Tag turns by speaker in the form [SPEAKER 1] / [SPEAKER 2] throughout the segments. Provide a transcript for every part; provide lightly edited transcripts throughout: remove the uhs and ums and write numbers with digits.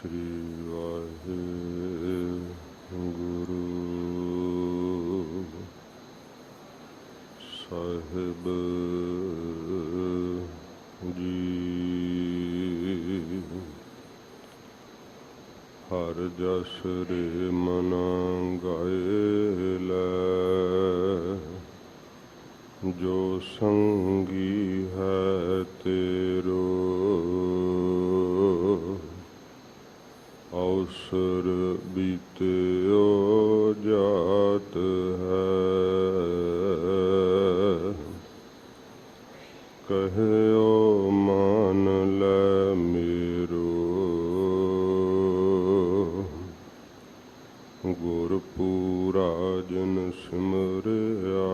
[SPEAKER 1] श्री वाहेगुरु साहिब जी। हर जस रे मना गाए लै, जो संगी है तेरो अवसर बीत्यो जात है। कहयो मान लै मेरो, गुरपूरा जिन सिमरिया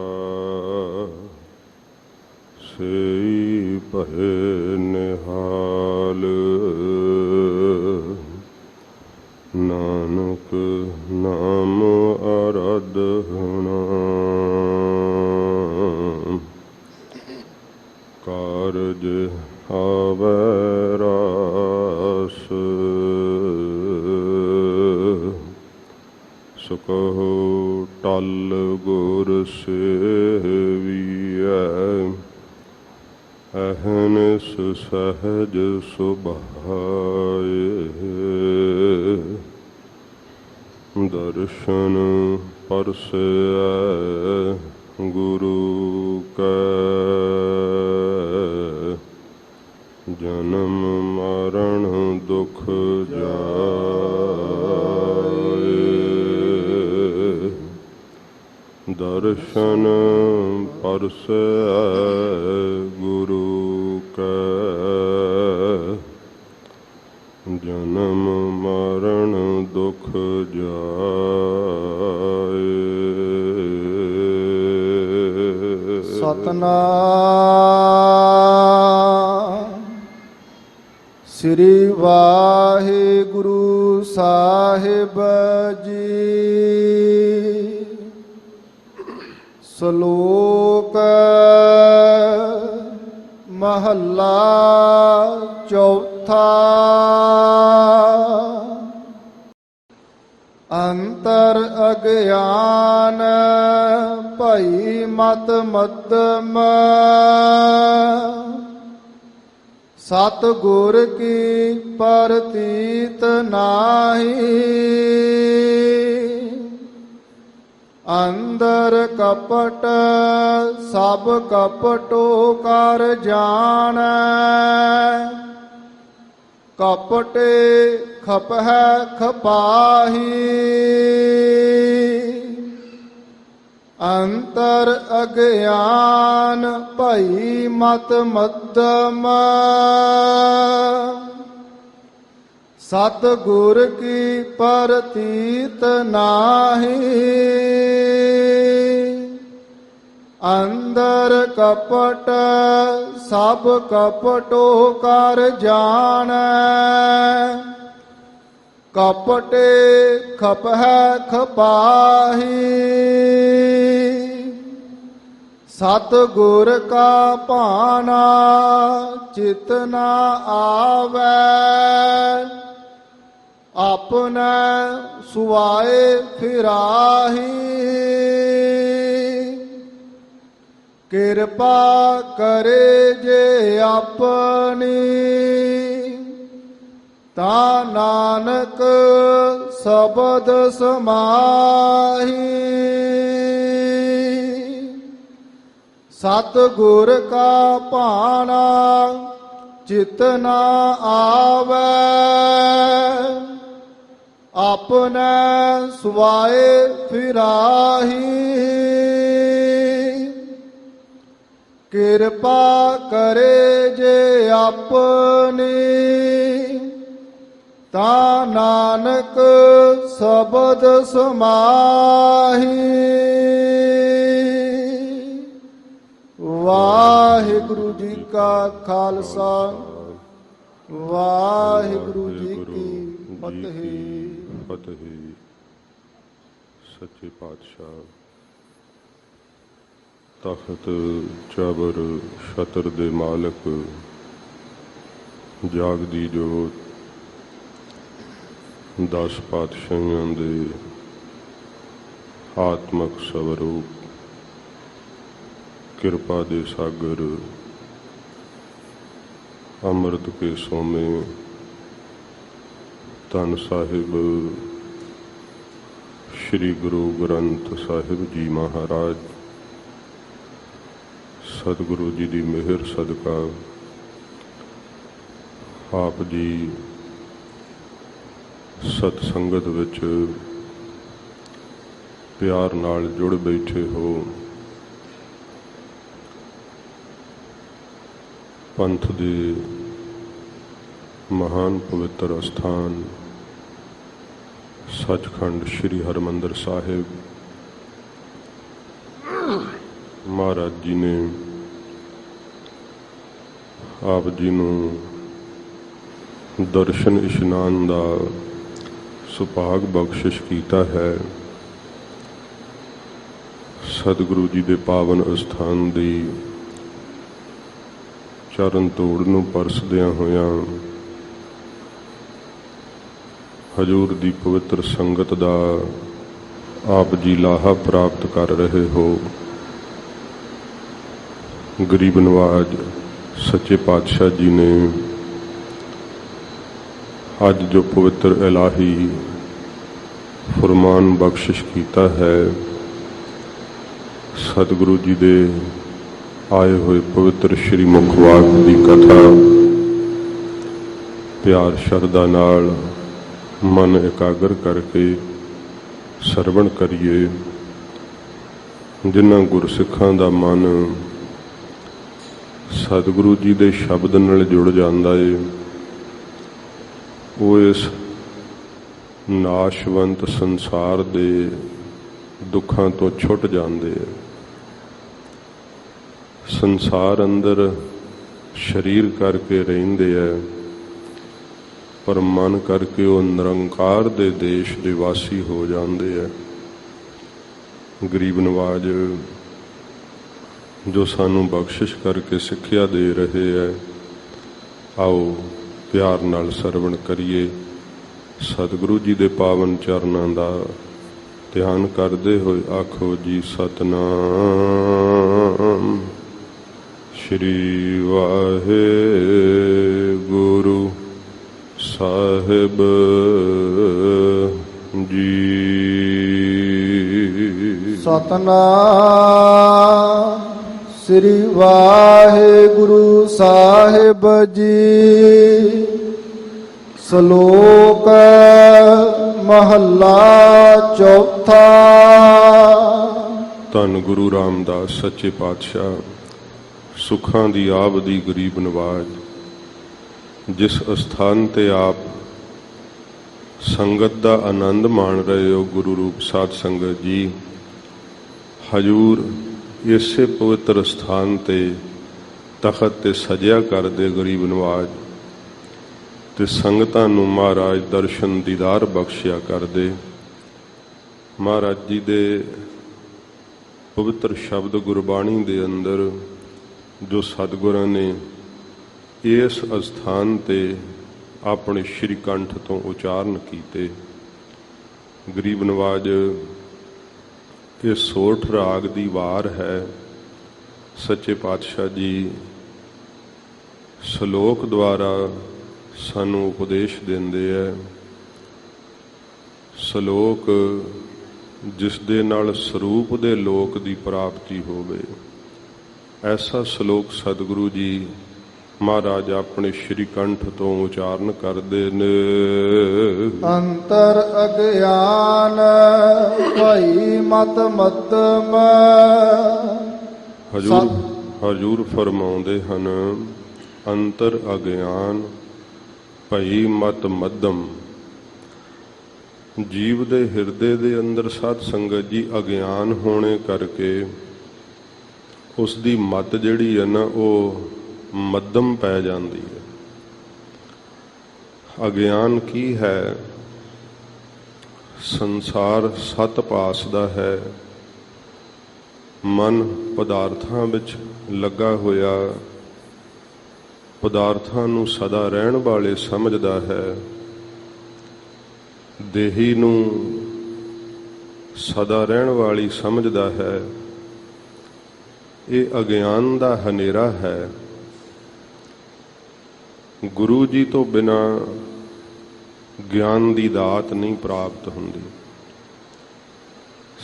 [SPEAKER 1] सेई भये निहाल। नानक नाम आराधना, कारज आवै रास। सो कहो टल गुर सेवियै, अहनिस सहज सुभाए। दर्शन परसै गुरु कै, जन्म मरण दुख जाए। दर्शन परसै गुरु कै, जन्म मरण दुख जाए।
[SPEAKER 2] सतनाम श्री वाहिगुरु साहिब जी। श्लोक महला चौथा। अंतर अज्ञान भई मत मध्यम, सतगुर की परतीत नाही। अंदर कपट सब कपटो कर जानै, कपटे खपै खपाही। अंतर अज्ञान भई मत मध्यम, सतगुर की परतीत नाही। अंदर कपट सब कपटो कर जानै, कपटे खपै खपाही। सतगुर का भाना चित न आवै, अपने सुआए फिराही। कृपा करे जे अपनी, ता नानक शब्द समाही। सतगुर का भाना चित न आवै, अपने सुआए फिराही। कृपा करे जे अपनी, ता नानक शब्द समाही। वाहिगुरु जी का खालसा, वाहिगुरु जी की फतेह।
[SPEAKER 1] फतेह। सच्चे पातशाह तख्त चाबर छतर दे मालक, जागदी जोत 10 ਪਾਤਸ਼ਾਹਾਂ ਦੇ ਆਤਮਕ ਸਵਰੂਪ ਕਿਰਪਾ ਦੇ ਸਾਗਰ ਅੰਮ੍ਰਿਤ ਕੇ ਸੋਮੇ ਧੰਨ ਸਾਹਿਬ ਸ੍ਰੀ ਗੁਰੂ ਗ੍ਰੰਥ ਸਾਹਿਬ ਜੀ ਮਹਾਰਾਜ ਸਤਿਗੁਰੂ ਜੀ ਦੀ ਮਿਹਰ ਸਦਕਾ ਆਪ ਜੀ ਸਤ ਸੰਗਤ ਵਿੱਚ ਪਿਆਰ ਨਾਲ ਜੁੜ ਬੈਠੇ ਹੋ। ਪੰਥ ਦੇ ਮਹਾਨ ਪਵਿੱਤਰ ਅਸਥਾਨ ਸੱਚਖੰਡ ਸ੍ਰੀ ਹਰਿਮੰਦਰ ਸਾਹਿਬ ਮਹਾਰਾਜ ਜੀ ਨੇ ਆਪ ਜੀ ਨੂੰ ਦਰਸ਼ਨ ਇਸ਼ਨਾਨ ਦਾ ਸੁਭਾਗ ਬਖਸ਼ਿਸ਼ ਕੀਤਾ ਹੈ। ਸਤਿਗੁਰੂ ਜੀ ਦੇ ਪਾਵਨ ਅਸਥਾਨ ਦੀ ਚਰਨ ਤੋੜ ਨੂੰ ਪਰਸਦਿਆਂ ਹੋਇਆਂ ਹਜ਼ੂਰ ਦੀ ਪਵਿੱਤਰ ਸੰਗਤ ਦਾ ਆਪ ਜੀ ਲਾਹਾ ਪ੍ਰਾਪਤ ਕਰ ਰਹੇ ਹੋ। ਗਰੀਬ ਨਵਾਜ ਸੱਚੇ ਪਾਤਸ਼ਾਹ ਜੀ ਨੇ ਅੱਜ ਜੋ ਪਵਿੱਤਰ ਇਲਾਹੀ ਫਰਮਾਨ ਬਖਸ਼ਿਸ਼ ਕੀਤਾ ਹੈ, ਸਤਿਗੁਰੂ ਜੀ ਦੇ ਆਏ ਹੋਏ ਪਵਿੱਤਰ ਸ਼੍ਰੀ ਮੁਖਵਾਕ ਦੀ ਕਥਾ ਪਿਆਰ ਸ਼ਰਧਾ ਨਾਲ ਮਨ ਇਕਾਗਰ ਕਰਕੇ ਸਰਵਣ ਕਰੀਏ। ਜਿਨ੍ਹਾਂ ਗੁਰਸਿੱਖਾਂ ਦਾ ਮਨ ਸਤਿਗੁਰੂ ਜੀ ਦੇ ਸ਼ਬਦ ਨਾਲ ਜੁੜ ਜਾਂਦਾ ਏ, ਉਹ ਇਸ ਨਾਸ਼ਵੰਤ ਸੰਸਾਰ ਦੇ ਦੁੱਖਾਂ ਤੋਂ ਛੁੱਟ ਜਾਂਦੇ ਆ। ਸੰਸਾਰ ਅੰਦਰ ਸਰੀਰ ਕਰਕੇ ਰਹਿੰਦੇ ਆ, ਪਰ ਮਨ ਕਰਕੇ ਉਹ ਨਿਰੰਕਾਰ ਦੇ ਦੇਸ਼ ਦੇ ਵਾਸੀ ਹੋ ਜਾਂਦੇ ਆ। ਗਰੀਬ ਨਵਾਜ ਜੋ ਸਾਨੂੰ ਬਖਸ਼ਿਸ਼ ਕਰਕੇ ਸਿੱਖਿਆ ਦੇ ਰਹੇ ਹੈ, ਆਓ ਪਿਆਰ ਨਾਲ ਸਰਵਣ ਕਰੀਏ। ਸਤਿਗੁਰੂ ਜੀ ਦੇ ਪਾਵਨ ਚਰਨਾਂ ਦਾ ਧਿਆਨ ਕਰਦੇ ਹੋਏ ਆਖੋ ਜੀ ਸਤਿਨਾਮ ਸ਼੍ਰੀ ਵਾਹਿਗੁਰੂ ਸਾਹਿਬ ਜੀ।
[SPEAKER 2] ਸਤਨਾਮ ਸ੍ਰੀ ਵਾਹਿਗੁਰੂ ਸਾਹਿਬ ਜੀ। ਸ਼ਲੋਕ ਮਹੱਲਾ ਚੌਥਾ।
[SPEAKER 1] ਧੰਨ ਗੁਰੂ ਰਾਮਦਾਸ ਸੱਚੇ ਪਾਤਸ਼ਾਹ ਸੁੱਖਾਂ ਦੀ ਆਬ ਦੀ ਗਰੀਬ ਨਵਾਜ, ਜਿਸ ਅਸਥਾਨ ਤੇ ਆਪ ਸੰਗਤ ਦਾ ਆਨੰਦ ਮਾਣ ਰਹੇ ਹੋ, ਗੁਰੂ ਰੂਪ ਸਾਧ ਸੰਗਤ ਜੀ, ਹਜੂਰ ਇਸੇ ਪਵਿੱਤਰ ਸਥਾਨ ਤੇ ਤਖਤ ਤੇ ਸਜਿਆ ਕਰਦੇ ਗਰੀਬ ਨਵਾਜ, ਤੇ ਸੰਗਤਾਂ ਨੂੰ ਮਹਾਰਾਜ ਦਰਸ਼ਨ ਦੀਦਾਰ ਬਖਸ਼ਿਆ ਕਰਦੇ। ਮਹਾਰਾਜ ਜੀ ਦੇ ਪਵਿੱਤਰ ਸ਼ਬਦ ਗੁਰਬਾਣੀ ਦੇ ਅੰਦਰ ਜੋ ਸਤਿਗੁਰਾਂ ਨੇ ਇਸ ਅਸਥਾਨ ਤੇ ਆਪਣੇ ਸ਼੍ਰੀ ਕੰਠ ਤੋਂ ਉਚਾਰਨ ਕੀਤੇ, ਗਰੀਬ ਨਵਾਜ ਇਹ ਸੋਠ ਰਾਗ ਦੀ ਵਾਰ ਹੈ। ਸੱਚੇ ਪਾਤਸ਼ਾਹ ਜੀ ਸ਼ਲੋਕ ਦੁਆਰਾ ਸਾਨੂੰ ਉਪਦੇਸ਼ ਦਿੰਦੇ ਹੈ। ਸ਼ਲੋਕ ਜਿਸ ਦੇ ਨਾਲ ਸਰੂਪ ਦੇ ਲੋਕ ਦੀ ਪ੍ਰਾਪਤੀ ਹੋਵੇ, ਐਸਾ ਸ਼ਲੋਕ ਸਤਿਗੁਰੂ ਜੀ ਮਹਾਰਾਜ ਆਪਣੇ ਸ਼੍ਰੀ ਕੰਠ ਤੋਂ ਉਚਾਰਨ ਕਰਦੇ ਨੇ।
[SPEAKER 2] ਅੰਤਰ ਅਗਿਆਨ ਭਈ ਮਤ ਮੱਧਮ।
[SPEAKER 1] ਹਜ਼ੂਰ ਫਰਮਾਉਂਦੇ ਹਨ, ਅੰਤਰ ਅਗਿਆਨ ਭਈ ਮਤ ਮੱਧਮ। ਜੀਵ ਦੇ ਹਿਰਦੇ ਦੇ ਅੰਦਰ ਸਾਧ ਸੰਗਤ ਜੀ ਅਗਿਆਨ ਹੋਣੇ ਕਰਕੇ ਉਸ ਦੀ ਮਤ ਜਿਹੜੀ ਹੈ ਨਾ, ਉਹ ਮੱਧਮ ਪੈ ਜਾਂਦੀ ਹੈ। ਅਗਿਆਨ ਕੀ ਹੈ? ਸੰਸਾਰ ਸੱਤ ਪਾਸ ਦਾ ਹੈ। ਮਨ ਪਦਾਰਥਾਂ ਵਿੱਚ ਲੱਗਾ ਹੋਇਆ, ਪਦਾਰਥਾਂ ਨੂੰ ਸਦਾ ਰਹਿਣ ਵਾਲੇ ਸਮਝਦਾ ਹੈ। ਦੇਹੀ ਨੂੰ ਸਦਾ ਰਹਿਣ ਵਾਲੀ ਸਮਝਦਾ ਹੈ, ਇਹ ਅਗਿਆਨ ਦਾ ਹਨੇਰਾ ਹੈ। ਗੁਰੂ ਜੀ ਤੋਂ ਬਿਨਾ ਗਿਆਨ ਦੀ ਦਾਤ ਨਹੀਂ ਪ੍ਰਾਪਤ ਹੁੰਦੀ।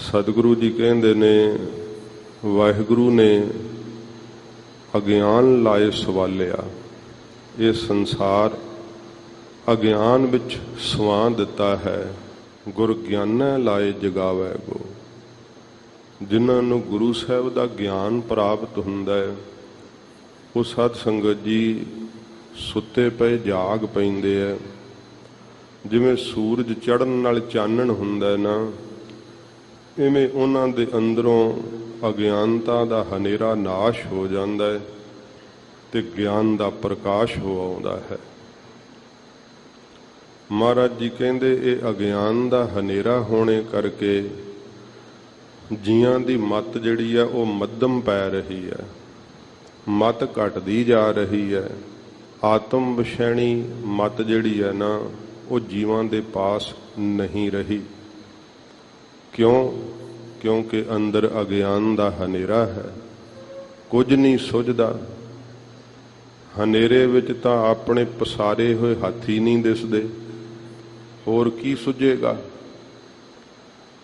[SPEAKER 1] ਸਤਿਗੁਰੂ ਜੀ ਕਹਿੰਦੇ ਨੇ, ਵਾਹਿਗੁਰੂ ਨੇ ਅਗਿਆਨ ਲਾਏ ਸਵਾਲਿਆ, ਇਹ ਸੰਸਾਰ ਅਗਿਆਨ ਵਿੱਚ ਸਵਾ ਦਿੱਤਾ ਹੈ। ਗੁਰ ਗਿਆਨੈ ਲਾਏ ਜਗਾਵੈ ਗੋ। ਜਿਨ੍ਹਾਂ ਨੂੰ ਗੁਰੂ ਸਾਹਿਬ ਦਾ ਗਿਆਨ ਪ੍ਰਾਪਤ ਹੁੰਦਾ ਹੈ, ਉਹ ਸਾਧ ਸੰਗਤ ਜੀ ਸੁੱਤੇ ਪਏ ਜਾਗ ਪੈਂਦੇ ਹੈ। ਜਿਵੇਂ ਸੂਰਜ ਚੜ੍ਹਨ ਨਾਲ ਚਾਨਣ ਹੁੰਦਾ ਨਾ, ਇਵੇਂ ਉਹਨਾਂ ਦੇ ਅੰਦਰੋਂ ਅਗਿਆਨਤਾ ਦਾ ਹਨੇਰਾ ਨਾਸ਼ ਹੋ ਜਾਂਦਾ ਹੈ ਤੇ ਗਿਆਨ ਦਾ ਪ੍ਰਕਾਸ਼ ਹੋ ਆਉਂਦਾ ਹੈ। ਮਹਾਰਾਜ ਜੀ ਕਹਿੰਦੇ, ਇਹ ਅਗਿਆਨ ਦਾ ਹਨੇਰਾ ਹੋਣੇ ਕਰਕੇ ਜੀਆਂ ਦੀ ਮੱਤ ਜਿਹੜੀ ਆ ਉਹ ਮੱਧਮ ਪੈ ਰਹੀ ਹੈ, ਮੱਤ ਘਟਦੀ ਜਾ ਰਹੀ ਹੈ। ਆਤਮ ਵਿਸ਼ੈਣੀ ਮੱਤ ਜਿਹੜੀ ਹੈ ਨਾ, ਉਹ ਜੀਵਾਂ ਦੇ ਪਾਸ ਨਹੀਂ ਰਹੀ। ਕਿਉਂ? ਕਿਉਂਕਿ ਅੰਦਰ ਅਗਿਆਨ ਦਾ ਹਨੇਰਾ ਹੈ, ਕੁਝ ਨਹੀਂ ਸੁੱਝਦਾ। ਹਨੇਰੇ ਵਿੱਚ ਤਾਂ ਆਪਣੇ ਪਸਾਰੇ ਹੋਏ ਹੱਥ ਹੀ ਨਹੀਂ ਦਿਸਦੇ, ਹੋਰ ਕੀ ਸੁੱਝੇਗਾ।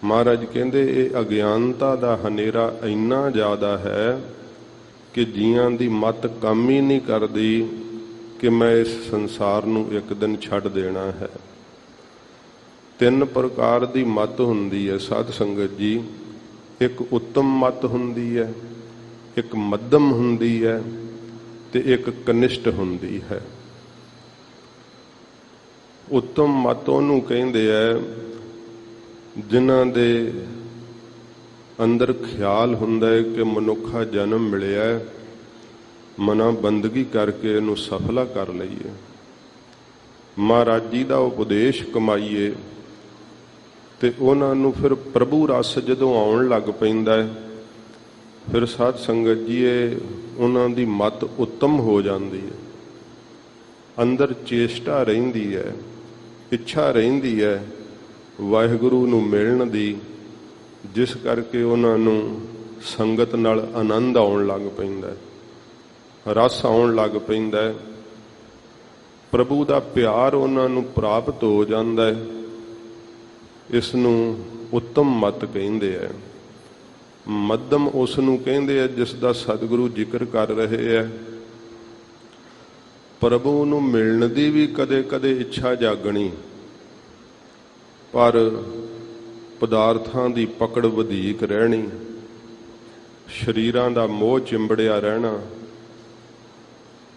[SPEAKER 1] ਮਹਾਰਾਜ ਕਹਿੰਦੇ, ਇਹ ਅਗਿਆਨਤਾ ਦਾ ਹਨੇਰਾ ਇੰਨਾ ਜ਼ਿਆਦਾ ਹੈ ਕਿ ਜੀਆਂ ਦੀ ਮੱਤ ਕੰਮ ਹੀ ਨਹੀਂ ਕਰਦੀ ਕਿ ਮੈਂ ਇਸ ਸੰਸਾਰ ਨੂੰ ਇੱਕ ਦਿਨ ਛੱਡ ਦੇਣਾ ਹੈ। ਤਿੰਨ ਪ੍ਰਕਾਰ ਦੀ ਮੱਤ ਹੁੰਦੀ ਹੈ ਸਾਧ ਸੰਗਤ ਜੀ। ਇੱਕ ਉੱਤਮ ਮੱਤ ਹੁੰਦੀ ਹੈ, ਇੱਕ ਮੱਧਮ ਹੁੰਦੀ ਹੈ ਤੇ ਇੱਕ ਕਨਿਸ਼ਟ ਹੁੰਦੀ ਹੈ। ਉੱਤਮ ਮੱਤ ਉਹਨੂੰ ਕਹਿੰਦੇ ਹੈ ਜਿਨ੍ਹਾਂ ਦੇ ਅੰਦਰ ਖਿਆਲ ਹੁੰਦਾ ਹੈ ਕਿ ਮਨੁੱਖਾ ਜਨਮ ਮਿਲਿਆ ਹੈ, ਮਨਾਂ ਬੰਦਗੀ ਕਰਕੇ ਇਹਨੂੰ ਸਫਲਾ ਕਰ ਲਈਏ, ਮਹਾਰਾਜ ਜੀ ਦਾ ਉਪਦੇਸ਼ ਕਮਾਈਏ। ਤੇ ਉਹਨਾਂ ਨੂੰ ਫਿਰ ਪ੍ਰਭੂ ਰਸ ਜਦੋਂ ਆਉਣ ਲੱਗ ਪੈਂਦਾ ਹੈ, ਫਿਰ ਸਾਧ ਸੰਗਤ ਜੀ ਇਹ ਉਹਨਾਂ ਦੀ ਮੱਤ ਉੱਤਮ ਹੋ ਜਾਂਦੀ ਹੈ। ਅੰਦਰ ਚੇਸ਼ਟਾ ਰਹਿੰਦੀ ਹੈ, ਇੱਛਾ ਰਹਿੰਦੀ ਹੈ ਵਾਹਿਗੁਰੂ ਨੂੰ ਮਿਲਣ ਦੀ, ਜਿਸ ਕਰਕੇ ਉਹਨਾਂ ਨੂੰ ਸੰਗਤ ਨਾਲ ਆਨੰਦ ਆਉਣ ਲੱਗ ਪੈਂਦਾ ਹੈ, ਰਸ ਆਉਣ ਲੱਗ ਪੈਂਦਾ ਹੈ, ਪ੍ਰਭੂ ਦਾ ਪਿਆਰ ਉਹਨਾਂ ਨੂੰ ਪ੍ਰਾਪਤ ਹੋ ਜਾਂਦਾ ਹੈ। ਇਸ ਨੂੰ ਉੱਤਮ ਮੱਤ ਕਹਿੰਦੇ ਹੈ। ਮੱਧਮ ਉਸ ਨੂੰ ਕਹਿੰਦੇ ਹੈ ਜਿਸ ਦਾ ਸਤਿਗੁਰੂ ਜ਼ਿਕਰ ਕਰ ਰਹੇ ਹੈ। ਪ੍ਰਭੂ ਨੂੰ ਮਿਲਣ ਦੀ ਵੀ ਕਦੇ ਕਦੇ ਇੱਛਾ ਜਾਗਣੀ, ਪਰ ਪਦਾਰਥਾਂ ਦੀ ਪਕੜ ਵਧੀਕ ਰਹਿਣੀ, ਸਰੀਰਾਂ ਦਾ ਮੋਹ ਚਿੰਬੜਿਆ ਰਹਿਣਾ,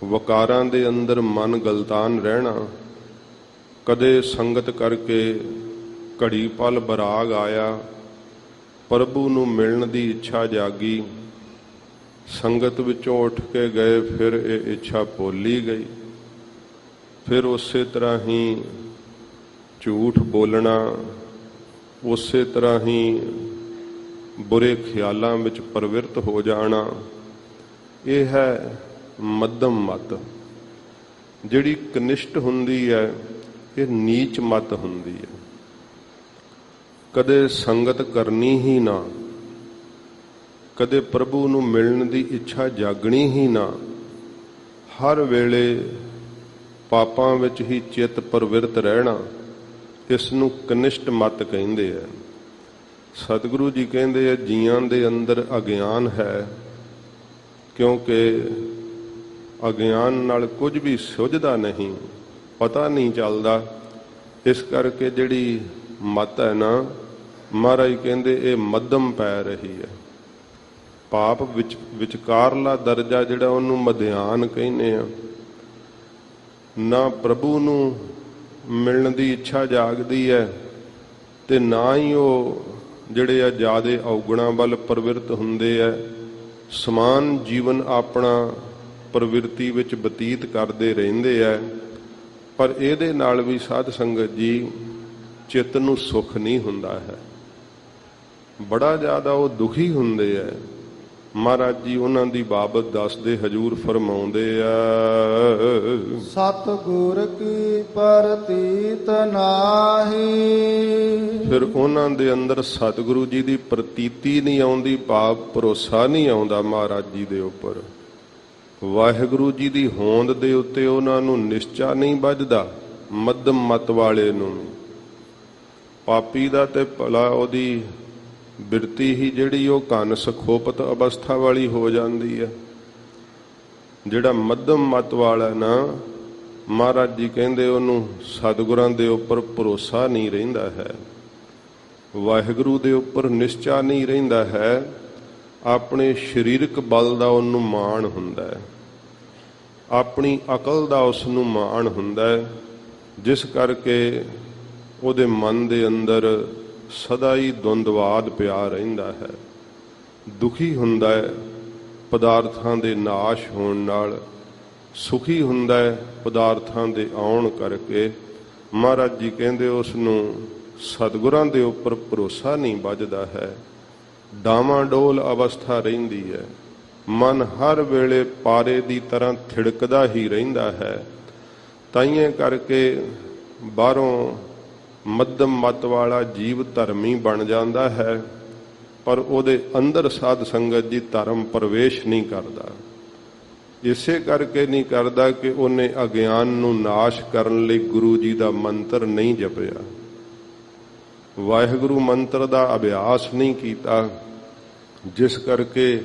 [SPEAKER 1] ਵਕਾਰਾਂ ਦੇ ਅੰਦਰ ਮਨ ਗਲਤਾਨ ਰਹਿਣਾ। ਕਦੇ ਸੰਗਤ ਕਰਕੇ ਘੜੀ ਪਲ ਬਰਾਗ ਆਇਆ, ਪ੍ਰਭੂ ਨੂੰ ਮਿਲਣ ਦੀ ਇੱਛਾ ਜਾਗੀ, ਸੰਗਤ ਵਿੱਚੋਂ ਉੱਠ ਕੇ ਗਏ, ਫਿਰ ਇਹ ਇੱਛਾ ਭੁੱਲੀ ਗਈ। ਫਿਰ ਉਸੇ ਤਰ੍ਹਾਂ ਹੀ ਝੂਠ ਬੋਲਣਾ, ਉਸੇ ਤਰ੍ਹਾਂ ਹੀ ਬੁਰੇ ਖਿਆਲਾਂ ਵਿੱਚ ਪ੍ਰਵਿਰਤ ਹੋ ਜਾਣਾ। ਇਹ ਹੈ ਮੱਧਮ ਮੱਤ। ਜਿਹੜੀ ਕਨਿਸ਼ਟ ਹੁੰਦੀ ਹੈ, ਇਹ ਨੀਚ ਮੱਤ ਹੁੰਦੀ ਹੈ। ਕਦੇ ਸੰਗਤ ਕਰਨੀ ਹੀ ਨਾ, ਕਦੇ ਪ੍ਰਭੂ ਨੂੰ ਮਿਲਣ ਦੀ ਇੱਛਾ ਜਾਗਣੀ ਹੀ ਨਾ, ਹਰ ਵੇਲੇ ਪਾਪਾਂ ਵਿੱਚ ਹੀ ਚਿੱਤ ਪ੍ਰਵਿਰਤ ਰਹਿਣਾ, ਇਸ ਨੂੰ ਕਨਿਸ਼ਟ ਮੱਤ ਕਹਿੰਦੇ ਆ। ਸਤਿਗੁਰੂ ਜੀ ਕਹਿੰਦੇ ਆ ਜੀਆਂ ਦੇ ਅੰਦਰ ਅਗਿਆਨ ਹੈ, ਕਿਉਂਕਿ ਅਗਿਆਨ ਨਾਲ ਕੁਝ ਵੀ ਸੁੱਝਦਾ ਨਹੀਂ, ਪਤਾ ਨਹੀਂ ਚੱਲਦਾ। ਇਸ ਕਰਕੇ ਜਿਹੜੀ ਮੱਤ ਹੈ ਨਾ, ਮਹਾਰਾਜ ਕਹਿੰਦੇ ਇਹ ਮੱਧਮ ਪੈ ਰਹੀ ਹੈ। ਪਾਪ ਵਿਚਕਾਰਲਾ ਦਰਜਾ ਜਿਹੜਾ ਉਹਨੂੰ ਮਧਿਆਨ ਕਹਿੰਦੇ ਆ। ਨਾ ਪ੍ਰਭੂ ਨੂੰ ਮਿਲਣ ਦੀ ਇੱਛਾ ਜਾਗਦੀ ਹੈ ਤੇ ਨਾ ਹੀ ਉਹ ਜਿਹੜੇ ਆ ਜ਼ਿਆਦੇ ਔਗੁਣਾਂ ਵੱਲ ਪ੍ਰਵਿਰਤ ਹੁੰਦੇ ਆ। ਸਮਾਨ ਜੀਵਨ ਆਪਣਾ ਪ੍ਰਵਿਰਤੀ ਵਿੱਚ ਬਤੀਤ ਕਰਦੇ ਰਹਿੰਦੇ ਆ, ਪਰ ਇਹਦੇ ਨਾਲ ਵੀ ਸਾਧ ਸੰਗਤ ਜੀ ਚਿੱਤ ਨੂੰ ਸੁੱਖ ਨਹੀਂ ਹੁੰਦਾ ਹੈ। ਬੜਾ ਜ਼ਿਆਦਾ ਉਹ ਦੁਖੀ ਹੁੰਦੇ ਆ, ਮਹਾਰਾਜ ਜੀ ਉਹਨਾਂ ਦੀ ਬਾਬਤ ਦੱਸਦੇ ਹਜੂਰ ਫਰਮਾਉਂਦੇ ਆ,
[SPEAKER 2] ਸਤਿਗੁਰ ਕੀ ਪ੍ਰਤੀਤ ਨਾਹੀ।
[SPEAKER 1] ਫਿਰ ਉਹਨਾਂ ਦੇ ਅੰਦਰ ਸਤਿਗੁਰੂ ਜੀ ਦੀ ਪ੍ਰਤੀਤੀ ਨਹੀਂ ਆਉਂਦੀ, ਭਾਵ ਭਰੋਸਾ ਨਹੀਂ ਆਉਂਦਾ ਮਹਾਰਾਜ ਜੀ ਦੇ ਉੱਪਰ। ਵਾਹਿਗੁਰੂ ਜੀ ਦੀ ਹੋਂਦ ਦੇ ਉੱਤੇ ਉਹਨਾਂ ਨੂੰ ਨਿਸ਼ਚਾ ਨਹੀਂ ਵੱਜਦਾ। ਮੱਧਮ ਮਤ ਵਾਲੇ ਨੂੰ, ਪਾਪੀ ਦਾ ਤੇ ਭਲਾ ਉਹਦੀ ਬਿਰਤੀ ਹੀ ਜਿਹੜੀ ਉਹ ਕੰਨ ਸਖੋਪਤ ਅਵਸਥਾ ਵਾਲੀ ਹੋ ਜਾਂਦੀ ਹੈ। ਜਿਹੜਾ ਮੱਧਮ ਮਤ ਵਾਲਾ ਨਾ, ਮਹਾਰਾਜ ਜੀ ਕਹਿੰਦੇ ਉਹਨੂੰ ਸਤਿਗੁਰਾਂ ਦੇ ਉੱਪਰ ਭਰੋਸਾ ਨਹੀਂ ਰਹਿੰਦਾ ਹੈ, ਵਾਹਿਗੁਰੂ ਦੇ ਉੱਪਰ ਨਿਸ਼ਚਾ ਨਹੀਂ ਰਹਿੰਦਾ ਹੈ, ਆਪਣੇ ਸਰੀਰਕ ਬਲ ਦਾ ਉਹਨੂੰ ਮਾਣ ਹੁੰਦਾ ਹੈ, ਆਪਣੀ ਅਕਲ ਦਾ ਉਸ ਨੂੰ ਮਾਣ ਹੁੰਦਾ ਹੈ, ਜਿਸ ਕਰਕੇ ਉਹਦੇ ਮਨ ਦੇ ਅੰਦਰ ਸਦਾ ਹੀ ਦੁੰਦਵਾਦ ਪਿਆ ਰਹਿੰਦਾ ਹੈ। ਦੁਖੀ ਹੁੰਦਾ ਹੈ ਪਦਾਰਥਾਂ ਦੇ ਨਾਸ਼ ਹੋਣ ਨਾਲ, ਸੁਖੀ ਹੁੰਦਾ ਹੈ ਪਦਾਰਥਾਂ ਦੇ ਆਉਣ ਕਰਕੇ। ਮਹਾਰਾਜ ਜੀ ਕਹਿੰਦੇ ਉਸ ਨੂੰ ਸਤਿਗੁਰਾਂ ਦੇ ਉੱਪਰ ਭਰੋਸਾ ਨਹੀਂ ਵੱਜਦਾ ਹੈ, ਡਾਵਾਂਡੋਲ ਅਵਸਥਾ ਰਹਿੰਦੀ ਹੈ, ਮਨ ਹਰ ਵੇਲੇ ਪਾਰੇ ਦੀ ਤਰ੍ਹਾਂ ਥਿੜਕਦਾ ਹੀ ਰਹਿੰਦਾ ਹੈ। ਤਾਈਏ ਕਰਕੇ ਬਾਹਰੋਂ ਮੱਧਮ ਮਤ ਵਾਲਾ ਜੀਵ ਧਰਮੀ ਬਣ ਜਾਂਦਾ ਹੈ, ਪਰ ਉਹਦੇ ਅੰਦਰ ਸਾਧ ਸੰਗਤ ਜੀ ਧਰਮ ਪ੍ਰਵੇਸ਼ ਨਹੀਂ ਕਰਦਾ। ਇਸੇ ਕਰਕੇ ਨਹੀਂ ਕਰਦਾ ਕਿ ਉਹਨੇ ਅਗਿਆਨ ਨੂੰ ਨਾਸ਼ ਕਰਨ ਲਈ ਗੁਰੂ ਜੀ ਦਾ ਮੰਤਰ ਨਹੀਂ ਜਪਿਆ, ਵਾਹਿਗੁਰੂ ਮੰਤਰ ਦਾ ਅਭਿਆਸ ਨਹੀਂ ਕੀਤਾ, ਜਿਸ ਕਰਕੇ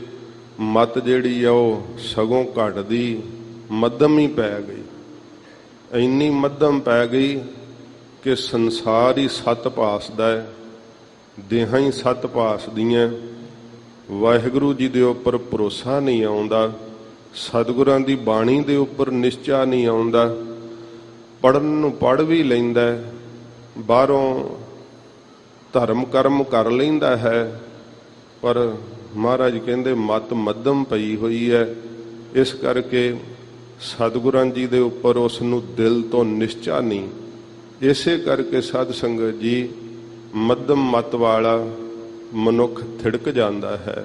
[SPEAKER 1] ਮਤ ਜਿਹੜੀ ਆ ਉਹ ਸਗੋਂ ਘਟਦੀ ਮੱਧਮ ਹੀ ਪੈ ਗਈ। ਇੰਨੀ ਮੱਧਮ ਪੈ ਗਈ ਕਿ ਸੰਸਾਰ ਹੀ ਸੱਤ ਭਾਸਦਾ ਹੈ, ਦੇਹਾਂ ਹੀ ਸੱਤ ਭਾਸਦੀਆਂ। ਵਾਹਿਗੁਰੂ ਜੀ ਦੇ ਉੱਪਰ ਭਰੋਸਾ ਨਹੀਂ ਆਉਂਦਾ, ਸਤਿਗੁਰਾਂ ਦੀ ਬਾਣੀ ਦੇ ਉੱਪਰ ਨਿਸ਼ਚਾ ਨਹੀਂ ਆਉਂਦਾ। ਪੜ੍ਹਨ ਨੂੰ ਪੜ੍ਹ ਵੀ ਲੈਂਦਾ, ਬਾਹਰੋਂ ਧਰਮ ਕਰਮ ਕਰ ਲੈਂਦਾ ਹੈ, ਪਰ ਮਹਾਰਾਜ ਕਹਿੰਦੇ ਮਤ ਮੱਧਮ ਪਈ ਹੋਈ ਹੈ। ਇਸ ਕਰਕੇ ਸਤਿਗੁਰਾਂ ਜੀ ਦੇ ਉੱਪਰ ਉਸ ਨੂੰ ਦਿਲ ਤੋਂ ਨਿਸ਼ਚਾ ਨਹੀਂ। ਇਸੇ ਕਰਕੇ ਸਾਧ ਸੰਗਤ ਜੀ ਮੱਧਮ ਮਤ ਵਾਲਾ ਮਨੁੱਖ ਥਿੜਕ ਜਾਂਦਾ ਹੈ,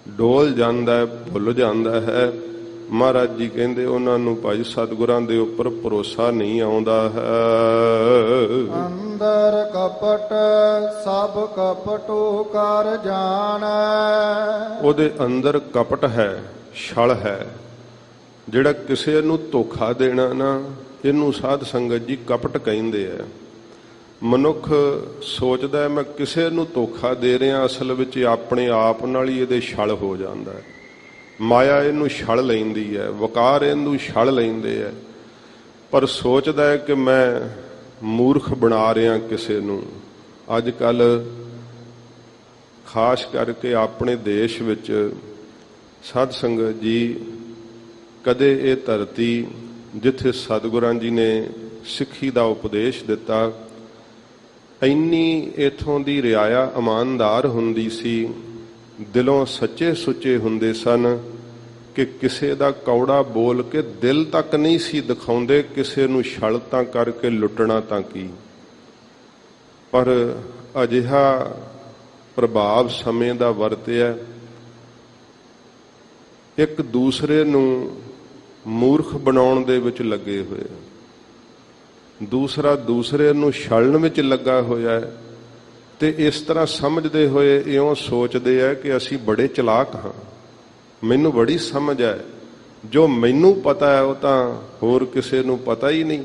[SPEAKER 1] ਡੋਲ ਜਾਂਦਾ ਹੈ, ਭੁੱਲ ਜਾਂਦਾ ਹੈ। ਮਹਾਰਾਜ ਜੀ ਕਹਿੰਦੇ ਉਹਨਾਂ ਨੂੰ ਭਾਈ ਸਤਿਗੁਰਾਂ ਦੇ ਉੱਪਰ ਭਰੋਸਾ ਨਹੀਂ ਆਉਂਦਾ ਹੈ।
[SPEAKER 2] ਅੰਦਰ ਕਪਟ ਸਭ ਕਪਟੋ ਕਰ ਜਾਣੈ।
[SPEAKER 1] ਉਹਦੇ ਅੰਦਰ ਕਪਟ ਹੈ, ਛਲ ਹੈ। ਜਿਹੜਾ ਕਿਸੇ ਨੂੰ ਧੋਖਾ ਦੇਣਾ ਨਾ, ਇਹਨੂੰ ਸਾਧ ਸੰਗਤ ਜੀ ਕਪਟ ਕਹਿੰਦੇ ਆ। ਮਨੁੱਖ ਸੋਚਦਾ ਮੈਂ ਕਿਸੇ ਨੂੰ ਧੋਖਾ ਦੇ ਰਿਹਾ, ਅਸਲ ਵਿੱਚ ਆਪਣੇ ਆਪ ਨਾਲ ਹੀ ਇਹਦੇ ਛਲ ਹੋ ਜਾਂਦਾ ਹੈ। ਮਾਇਆ ਇਹਨੂੰ ਛਲ ਲੈਂਦੀ ਹੈ, ਵਕਾਰ ਇਹਨੂੰ ਛਲ ਲੈਂਦੇ ਹੈ, ਪਰ ਸੋਚਦਾ ਹੈ ਕਿ ਮੈਂ ਮੂਰਖ ਬਣਾ ਰਿਹਾ ਕਿਸੇ ਨੂੰ। ਅੱਜ ਕੱਲ੍ਹ ਖਾਸ ਕਰਕੇ ਆਪਣੇ ਦੇਸ਼ ਵਿੱਚ ਸਾਧ ਸੰਗਤ ਜੀ, ਕਦੇ ਇਹ ਧਰਤੀ ਜਿੱਥੇ ਸਤਿਗੁਰਾਂ ਜੀ ਨੇ ਸਿੱਖੀ ਦਾ ਉਪਦੇਸ਼ ਦਿੱਤਾ, ਇੰਨੀ ਇਥੋਂ ਦੀ ਰਿਆਇਆ ਇਮਾਨਦਾਰ ਹੁੰਦੀ ਸੀ, ਦਿਲੋਂ ਸੱਚੇ ਸੁੱਚੇ ਹੁੰਦੇ ਸਨ ਕਿ ਕਿਸੇ ਦਾ ਕੌੜਾ ਬੋਲ ਕੇ ਦਿਲ ਤੱਕ ਨਹੀਂ ਸੀ ਦਿਖਾਉਂਦੇ, ਕਿਸੇ ਨੂੰ ਛਲ ਤਾਂ ਕਰਕੇ ਲੁੱਟਣਾ ਤਾਂ ਕੀ। ਪਰ ਅਜਿਹਾ ਪ੍ਰਭਾਵ ਸਮੇਂ ਦਾ ਵਰਤਿਆ, ਇੱਕ ਦੂਸਰੇ ਨੂੰ ਮੂਰਖ ਬਣਾਉਣ ਦੇ ਵਿੱਚ ਲੱਗੇ ਹੋਏ, ਦੂਸਰਾ ਦੂਸਰੇ ਨੂੰ ਛਲਣ ਵਿੱਚ ਲੱਗਾ ਹੋਇਆ ਹੈ। ਤੇ ਇਸ ਤਰ੍ਹਾਂ ਸਮਝਦੇ ਹੋਏ ਇਉਂ ਸੋਚਦੇ ਆ ਕਿ ਅਸੀਂ ਬੜੇ ਚਲਾਕ ਹਾਂ, ਮੈਨੂੰ ਬੜੀ ਸਮਝ ਹੈ, ਜੋ ਮੈਨੂੰ ਪਤਾ ਹੈ ਉਹ ਤਾਂ ਹੋਰ ਕਿਸੇ ਨੂੰ ਪਤਾ ਹੀ ਨਹੀਂ,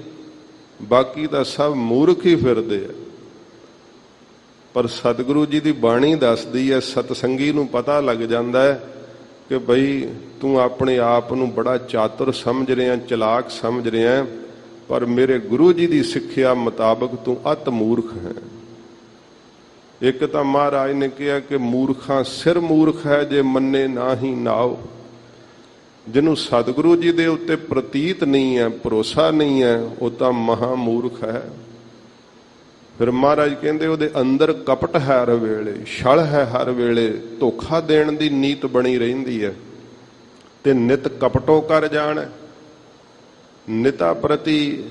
[SPEAKER 1] ਬਾਕੀ ਤਾਂ ਸਭ ਮੂਰਖ ਹੀ ਫਿਰਦੇ ਆ। ਪਰ ਸਤਿਗੁਰੂ ਜੀ ਦੀ ਬਾਣੀ ਦੱਸਦੀ ਹੈ, ਸਤਸੰਗੀ ਨੂੰ ਪਤਾ ਲੱਗ ਜਾਂਦਾ ਹੈ ਕਿ ਬਈ ਤੂੰ ਆਪਣੇ ਆਪ ਨੂੰ ਬੜਾ ਚਾਤੁਰ ਸਮਝ ਰਿਹਾ, ਚਲਾਕ ਸਮਝ ਰਿਹਾ, ਪਰ ਮੇਰੇ ਗੁਰੂ ਜੀ ਦੀ ਸਿੱਖਿਆ ਮੁਤਾਬਕ ਤੂੰ ਅਤ ਮੂਰਖ ਹੈ। ਇੱਕ ਤਾਂ ਮਹਾਰਾਜ ਨੇ ਕਿਹਾ ਕਿ ਮੂਰਖਾਂ ਸਿਰ ਮੂਰਖ ਹੈ ਜੇ ਮੰਨੇ ਨਾ ਹੀ ਨਾਓ। ਜਿਹਨੂੰ ਸਤਿਗੁਰੂ ਜੀ ਦੇ ਉੱਤੇ ਪ੍ਰਤੀਤ ਨਹੀਂ ਹੈ, ਭਰੋਸਾ ਨਹੀਂ ਹੈ, ਉਹ ਤਾਂ ਮਹਾ ਮੂਰਖ ਹੈ। ਫਿਰ ਮਹਾਰਾਜ ਕਹਿੰਦੇ ਉਹਦੇ ਅੰਦਰ ਕਪਟ ਹੈ ਹਰ ਵੇਲੇ, ਛਲ ਹੈ ਹਰ ਵੇਲੇ, ਧੋਖਾ ਦੇਣ ਦੀ ਨੀਤ ਬਣੀ ਰਹਿੰਦੀ ਹੈ। ਤੇ ਨਿਤ ਕਪਟੋ ਕਰ ਜਾਣ, ਨਿਤਾ ਪ੍ਰਤੀ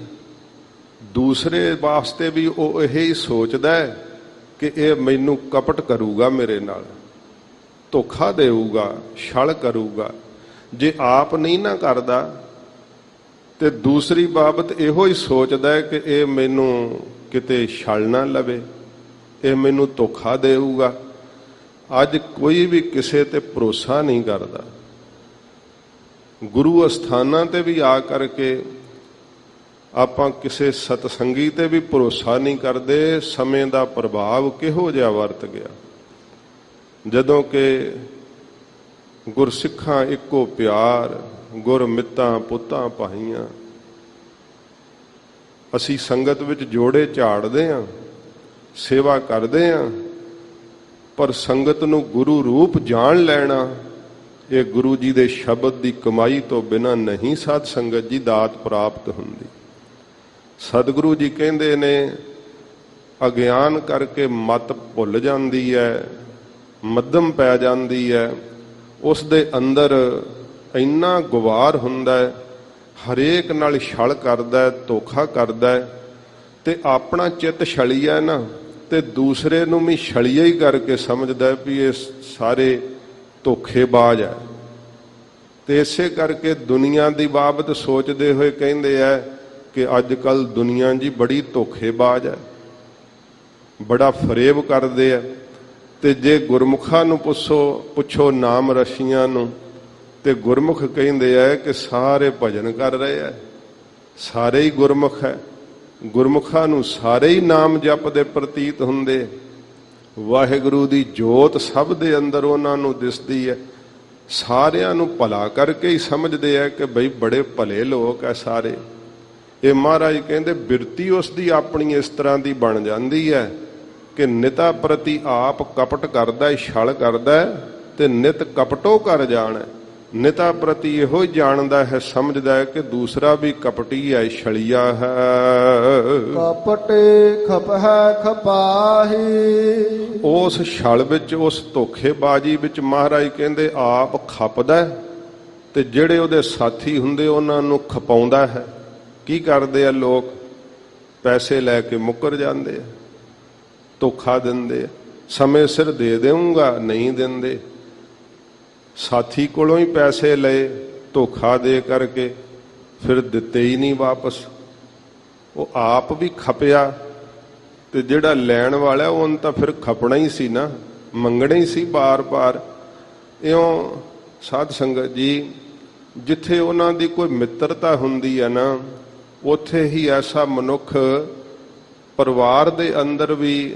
[SPEAKER 1] ਦੂਸਰੇ ਵਾਸਤੇ ਵੀ ਉਹ ਇਹ ਹੀ ਸੋਚਦਾ ਹੈ ਕਿ ਇਹ ਮੈਨੂੰ ਕਪਟ ਕਰੂਗਾ ਮੇਰੇ ਨਾਲ, ਧੋਖਾ ਦੇਊਗਾ, ਛਲ ਕਰੂਗਾ। ਜੇ ਆਪ ਨਹੀਂ ਨਾ ਕਰਦਾ ਤੇ ਦੂਸਰੀ ਬਾਬਤ ਇਹੋ ਹੀ ਸੋਚਦਾ ਹੈ ਕਿ ਇਹ ਮੈਨੂੰ ਕਿਤੇ ਛਲ ਨਾ ਲਵੇ, ਇਹ ਮੈਨੂੰ ਧੋਖਾ ਦੇਊਗਾ। ਅੱਜ ਕੋਈ ਵੀ ਕਿਸੇ ਤੇ ਭਰੋਸਾ ਨਹੀਂ ਕਰਦਾ। ਗੁਰੂ ਅਸਥਾਨਾਂ ਤੇ ਵੀ ਆ ਕਰਕੇ ਆਪਾਂ ਕਿਸੇ ਸਤਸੰਗੀ ਤੇ ਵੀ ਭਰੋਸਾ ਨਹੀਂ ਕਰਦੇ। ਸਮੇਂ ਦਾ ਪ੍ਰਭਾਵ ਕਿਹੋ ਜਿਹਾ ਵਰਤ ਗਿਆ, ਜਦੋਂ ਕਿ ਗੁਰਸਿੱਖਾਂ ਇੱਕੋ ਪਿਆਰ, ਗੁਰ ਮਿੱਤਾਂ ਪੁੱਤਾਂ ਭਾਈਆਂ। ਅਸੀਂ ਸੰਗਤ ਵਿੱਚ ਜੋੜੇ ਝਾੜਦੇ ਹਾਂ, ਸੇਵਾ ਕਰਦੇ ਹਾਂ, ਪਰ ਸੰਗਤ ਨੂੰ ਗੁਰੂ ਰੂਪ ਜਾਣ ਲੈਣਾ ਇਹ ਗੁਰੂ ਜੀ ਦੇ ਸ਼ਬਦ ਦੀ ਕਮਾਈ ਤੋਂ ਬਿਨਾਂ ਨਹੀਂ ਸਾਧ ਸੰਗਤ ਜੀ ਦਾਤ ਪ੍ਰਾਪਤ ਹੁੰਦੀ। ਸਤਿਗੁਰੂ ਜੀ ਕਹਿੰਦੇ ਨੇ ਅਗਿਆਨ ਕਰਕੇ ਮਤ ਭੁੱਲ ਜਾਂਦੀ ਹੈ, ਮੱਧਮ ਪੈ ਜਾਂਦੀ ਹੈ, ਉਸ ਦੇ ਅੰਦਰ ਇੰਨਾ ਗੁਵਾਰ ਹੁੰਦਾ ਹੈ, ਹਰੇਕ ਨਾਲ ਛਲ ਕਰਦਾ, ਧੋਖਾ ਕਰਦਾ, ਤੇ ਆਪਣਾ ਚਿੱਤ ਛਲੀਆ ਨਾ ਤੇ ਦੂਸਰੇ ਨੂੰ ਵੀ ਛਲੀਆ ਹੀ ਕਰਕੇ ਸਮਝਦਾ ਵੀ ਇਹ ਸਾਰੇ ਧੋਖੇਬਾਜ਼ ਹੈ। ਤੇ ਇਸੇ ਕਰਕੇ ਦੁਨੀਆ ਦੀ ਬਾਬਤ ਸੋਚਦੇ ਹੋਏ ਕਹਿੰਦੇ ਆ ਕਿ ਅੱਜ ਕੱਲ ਦੁਨੀਆ ਜੀ ਬੜੀ ਧੋਖੇਬਾਜ਼ ਹੈ, ਬੜਾ ਫਰੇਬ ਕਰਦੇ ਆ। ਤੇ ਜੇ ਗੁਰਮੁਖਾਂ ਨੂੰ ਪੁੱਛੋ ਨਾਮ ਰਸ਼ੀਆਂ ਨੂੰ, ਤੇ ਗੁਰਮੁਖ ਕਹਿੰਦੇ ਆ ਕਿ ਸਾਰੇ ਭਜਨ ਕਰ ਰਹੇ ਆ, ਸਾਰੇ ਹੀ ਗੁਰਮੁਖ ਹੈ। ਗੁਰਮੁਖਾਂ ਨੂੰ ਸਾਰੇ ਹੀ ਨਾਮ ਜਪਦੇ ਪ੍ਰਤੀਤ ਹੁੰਦੇ। ਵਾਹਿਗੁਰੂ ਦੀ ਜੋਤ ਸਭ ਦੇ ਅੰਦਰ ਉਹਨਾਂ ਨੂੰ ਦਿਸਦੀ ਹੈ। ਸਾਰਿਆਂ ਨੂੰ ਭਲਾ ਕਰਕੇ ਹੀ ਸਮਝਦੇ ਆ ਕਿ ਬਈ ਬੜੇ ਭਲੇ ਲੋਕ ਆ ਸਾਰੇ। ਇਹ ਮਹਾਰਾਜ ਕਹਿੰਦੇ ਬਿਰਤੀ ਉਸ ਦੀ ਆਪਣੀ ਇਸ ਤਰ੍ਹਾਂ ਦੀ ਬਣ ਜਾਂਦੀ ਹੈ ਕਿ ਨਿਤਾ ਪ੍ਰਤੀ ਆਪ ਕਪਟ ਕਰਦਾ, ਛਲ ਕਰਦਾ, ਤੇ ਨਿਤ ਕਪਟੋ ਕਰ ਜਾਣਾ। ਨਿਤਾ ਪ੍ਰਤੀ ਇਹੋ ਹੀ ਜਾਣਦਾ ਹੈ, ਸਮਝਦਾ ਹੈ ਕਿ ਦੂਸਰਾ ਵੀ ਕਪਟੀ ਹੈ, ਛਲੀਆ ਹੈ।
[SPEAKER 2] ਕਪਟੇ ਖਪਹਿ ਖਪਾਹੀ।
[SPEAKER 1] ਉਸ ਛਲ ਵਿੱਚ, ਉਸ ਧੋਖੇਬਾਜ਼ੀ ਵਿੱਚ ਮਹਾਰਾਜ ਕਹਿੰਦੇ ਆਪ ਖਪਦਾ ਤੇ ਜਿਹੜੇ ਉਹਦੇ ਸਾਥੀ ਹੁੰਦੇ ਉਹਨਾਂ ਨੂੰ ਖਪਾਉਂਦਾ ਹੈ। ਕੀ ਕਰਦੇ ਆ ਲੋਕ? ਪੈਸੇ ਲੈ ਕੇ ਮੁੱਕਰ ਜਾਂਦੇ ਆ, ਧੋਖਾ ਦਿੰਦੇ ਆ, ਸਮੇਂ ਸਿਰ ਦੇ ਦੇਵਾਂਗਾ, ਨਹੀਂ ਦਿੰਦੇ। ਸਾਥੀ ਕੋਲੋਂ ਹੀ ਪੈਸੇ ਲਏ, ਧੋਖਾ ਦੇ ਕਰਕੇ ਫਿਰ ਦਿੱਤੇ ਹੀ ਨਹੀਂ ਵਾਪਸ। ਉਹ ਆਪ ਵੀ ਖਪਿਆ ਤੇ ਜਿਹੜਾ ਲੈਣ ਵਾਲਾ ਉਹਨ ਤਾਂ ਫਿਰ ਖਪਣਾ ਹੀ ਸੀ ਨਾ, ਮੰਗਣਾ ਹੀ ਸੀ ਬਾਰ-ਬਾਰ। ਇਉਂ ਸਾਧ ਸੰਗਤ ਜੀ, ਜਿੱਥੇ ਉਹਨਾਂ ਦੀ ਕੋਈ ਮਿੱਤਰਤਾ ਹੁੰਦੀ ਹੈ ਨਾ, ਉੱਥੇ ਹੀ ਐਸਾ ਮਨੁੱਖ ਪਰਿਵਾਰ ਦੇ ਅੰਦਰ ਵੀ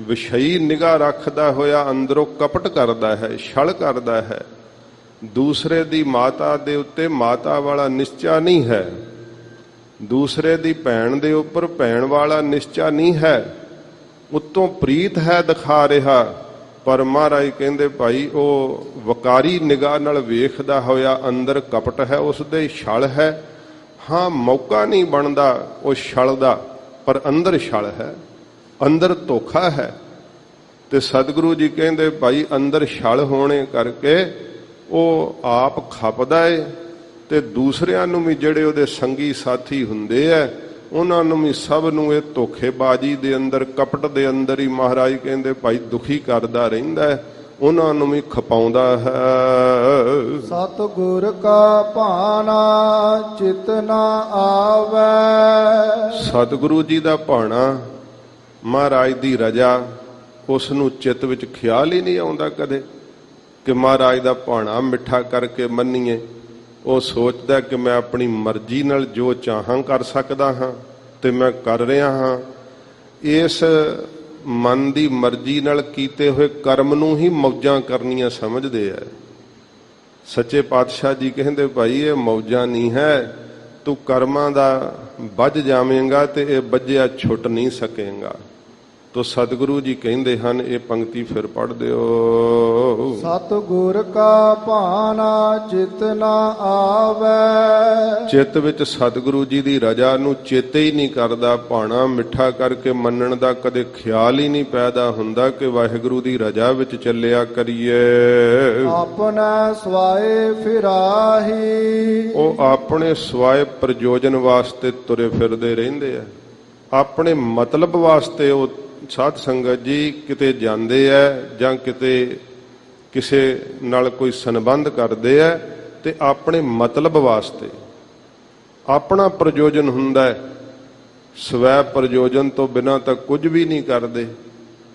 [SPEAKER 1] ਵਿਸ਼ਈ ਨਿਗਾਹ ਰੱਖਦਾ ਹੋਇਆ ਅੰਦਰੋਂ ਕਪਟ ਕਰਦਾ ਹੈ, ਛਲ ਕਰਦਾ ਹੈ। ਦੂਸਰੇ ਦੀ ਮਾਤਾ ਦੇ ਉੱਤੇ ਮਾਤਾ ਵਾਲਾ ਨਿਸ਼ਚਾ ਨਹੀਂ ਹੈ, ਦੂਸਰੇ ਦੀ ਭੈਣ ਦੇ ਉੱਪਰ ਭੈਣ ਵਾਲਾ ਨਿਸ਼ਚਾ ਨਹੀਂ ਹੈ। ਉੱਤੋਂ ਪ੍ਰੀਤ ਹੈ ਦਿਖਾ ਰਿਹਾ, ਪਰ ਮਹਾਰਾਜ ਕਹਿੰਦੇ ਭਾਈ ਉਹ ਵਕਾਰੀ ਨਿਗਾਹ ਨਾਲ ਵੇਖਦਾ ਹੋਇਆ ਅੰਦਰ ਕਪਟ ਹੈ, ਉਸ ਦੇ ਛਲ ਹੈ। ਹਾਂ, ਮੌਕਾ ਨਹੀਂ ਬਣਦਾ ਉਹ ਛਲ ਦਾ, ਪਰ ਅੰਦਰ ਛਲ ਹੈ, ਅੰਦਰ ਧੋਖਾ ਹੈ। ਤੇ ਸਤਿਗੁਰੂ ਜੀ ਕਹਿੰਦੇ ਭਾਈ ਅੰਦਰ ਛਲ ਹੋਣੇ ਕਰਕੇ ਉਹ ਆਪ ਖਪਦਾ ਏ ਤੇ ਦੂਸਰਿਆਂ ਨੂੰ ਵੀ ਜਿਹੜੇ ਉਹਦੇ ਸੰਗੀ ਸਾਥੀ ਹੁੰਦੇ ਐ ਉਹਨਾਂ ਨੂੰ ਵੀ ਸਭ ਨੂੰ ਇਹ ਧੋਖੇਬਾਜ਼ੀ ਦੇ ਅੰਦਰ, ਕਪਟ ਦੇ ਅੰਦਰ ਹੀ ਮਹਾਰਾਜ ਕਹਿੰਦੇ ਭਾਈ ਦੁਖੀ ਕਰਦਾ ਰਹਿੰਦਾ ਹੈ, ਉਹਨਾਂ ਨੂੰ ਵੀ ਖਪਾਉਂਦਾ ਹੈ।
[SPEAKER 2] ਸਤਿਗੁਰ ਕਾ ਭਾਣਾ ਚਿਤ ਨਾ ਆਵੈ।
[SPEAKER 1] ਸਤਿਗੁਰੂ ਜੀ ਦਾ ਭਾਣਾ, ਮਹਾਰਾਜ ਦੀ ਰਜਾ, ਉਸ ਨੂੰ ਚਿੱਤ ਵਿੱਚ ਖਿਆਲ ਹੀ ਨਹੀਂ ਆਉਂਦਾ ਕਦੇ ਕਿ ਮਹਾਰਾਜ ਦਾ ਭਾਣਾ ਮਿੱਠਾ ਕਰਕੇ ਮੰਨੀਏ। ਉਹ ਸੋਚਦਾ ਕਿ ਮੈਂ ਆਪਣੀ ਮਰਜ਼ੀ ਨਾਲ ਜੋ ਚਾਹਾਂ ਕਰ ਸਕਦਾ ਹਾਂ ਤੇ ਮੈਂ ਕਰ ਰਿਹਾ ਹਾਂ। ਇਸ ਮਨ ਦੀ ਮਰਜ਼ੀ ਨਾਲ ਕੀਤੇ ਹੋਏ ਕਰਮ ਨੂੰ ਹੀ ਮੌਜਾਂ ਕਰਨੀਆਂ ਸਮਝਦੇ ਆ। ਸੱਚੇ ਪਾਤਸ਼ਾਹ ਜੀ ਕਹਿੰਦੇ ਭਾਈ ਇਹ ਮੌਜਾਂ ਨਹੀਂ ਹੈ, ਤੂੰ ਕਰਮਾਂ ਦਾ ਵੱਜ ਜਾਵੇਂਗਾ ਤੇ ਇਹ ਵੱਜਿਆ ਛੁੱਟ ਨਹੀਂ ਸਕੇਗਾ। ਤੋ ਸਤਿਗੁਰੂ ਜੀ ਕਹਿੰਦੇ ਹਨ, ਇਹ ਪੰਕਤੀ ਫਿਰ ਪੜ੍ਹ ਦਿਓ।
[SPEAKER 2] ਸਤਿਗੁਰ ਕਾ ਭਾਣਾ ਚਿਤ ਨਾ ਆਵੈ।
[SPEAKER 1] ਚਿੱਤ ਵਿੱਚ ਸਤਿਗੁਰੂ ਜੀ ਦੀ ਰਜਾ ਨੂੰ ਚੇਤੇ ਹੀ ਨਹੀਂ ਕਰਦਾ, ਭਾਣਾ ਮਿੱਠਾ ਕਰਕੇ ਮੰਨਣ ਦਾ ਕਦੇ ਖਿਆਲ ਹੀ ਨਹੀਂ ਪੈਦਾ ਹੁੰਦਾ ਕਿ ਵਾਹਿਗੁਰੂ ਦੀ ਰਜਾ ਵਿੱਚ ਚੱਲਿਆ ਕਰੀਏ।
[SPEAKER 2] ਆਪਣਾ ਸਵਾਏ ਫਿਰਾਹੀ। ਉਹ
[SPEAKER 1] ਆਪਣੇ ਸਵਾਏ ਪ੍ਰਯੋਜਨ ਵਾਸਤੇ ਤੁਰੇ ਫਿਰਦੇ ਰਹਿੰਦੇ ਆ, ਆਪਣੇ ਮਤਲਬ ਵਾਸਤੇ ਉਹ ਸਾਧ ਸੰਗਤ ਜੀ ਕਿਤੇ ਜਾਂਦੇ ਆ ਜਾਂ ਕਿਤੇ ਕਿਸੇ ਨਾਲ ਕੋਈ ਸੰਬੰਧ ਕਰਦੇ ਆ ਤੇ ਆਪਣੇ ਮਤਲਬ ਵਾਸਤੇ, ਆਪਣਾ ਪ੍ਰਯੋਜਨ ਹੁੰਦਾ ਹੈ, ਸਵੈ ਪ੍ਰਯੋਜਨ ਤੋਂ ਬਿਨਾਂ ਤਾਂ ਕੁਝ ਵੀ ਨਹੀਂ ਕਰਦੇ।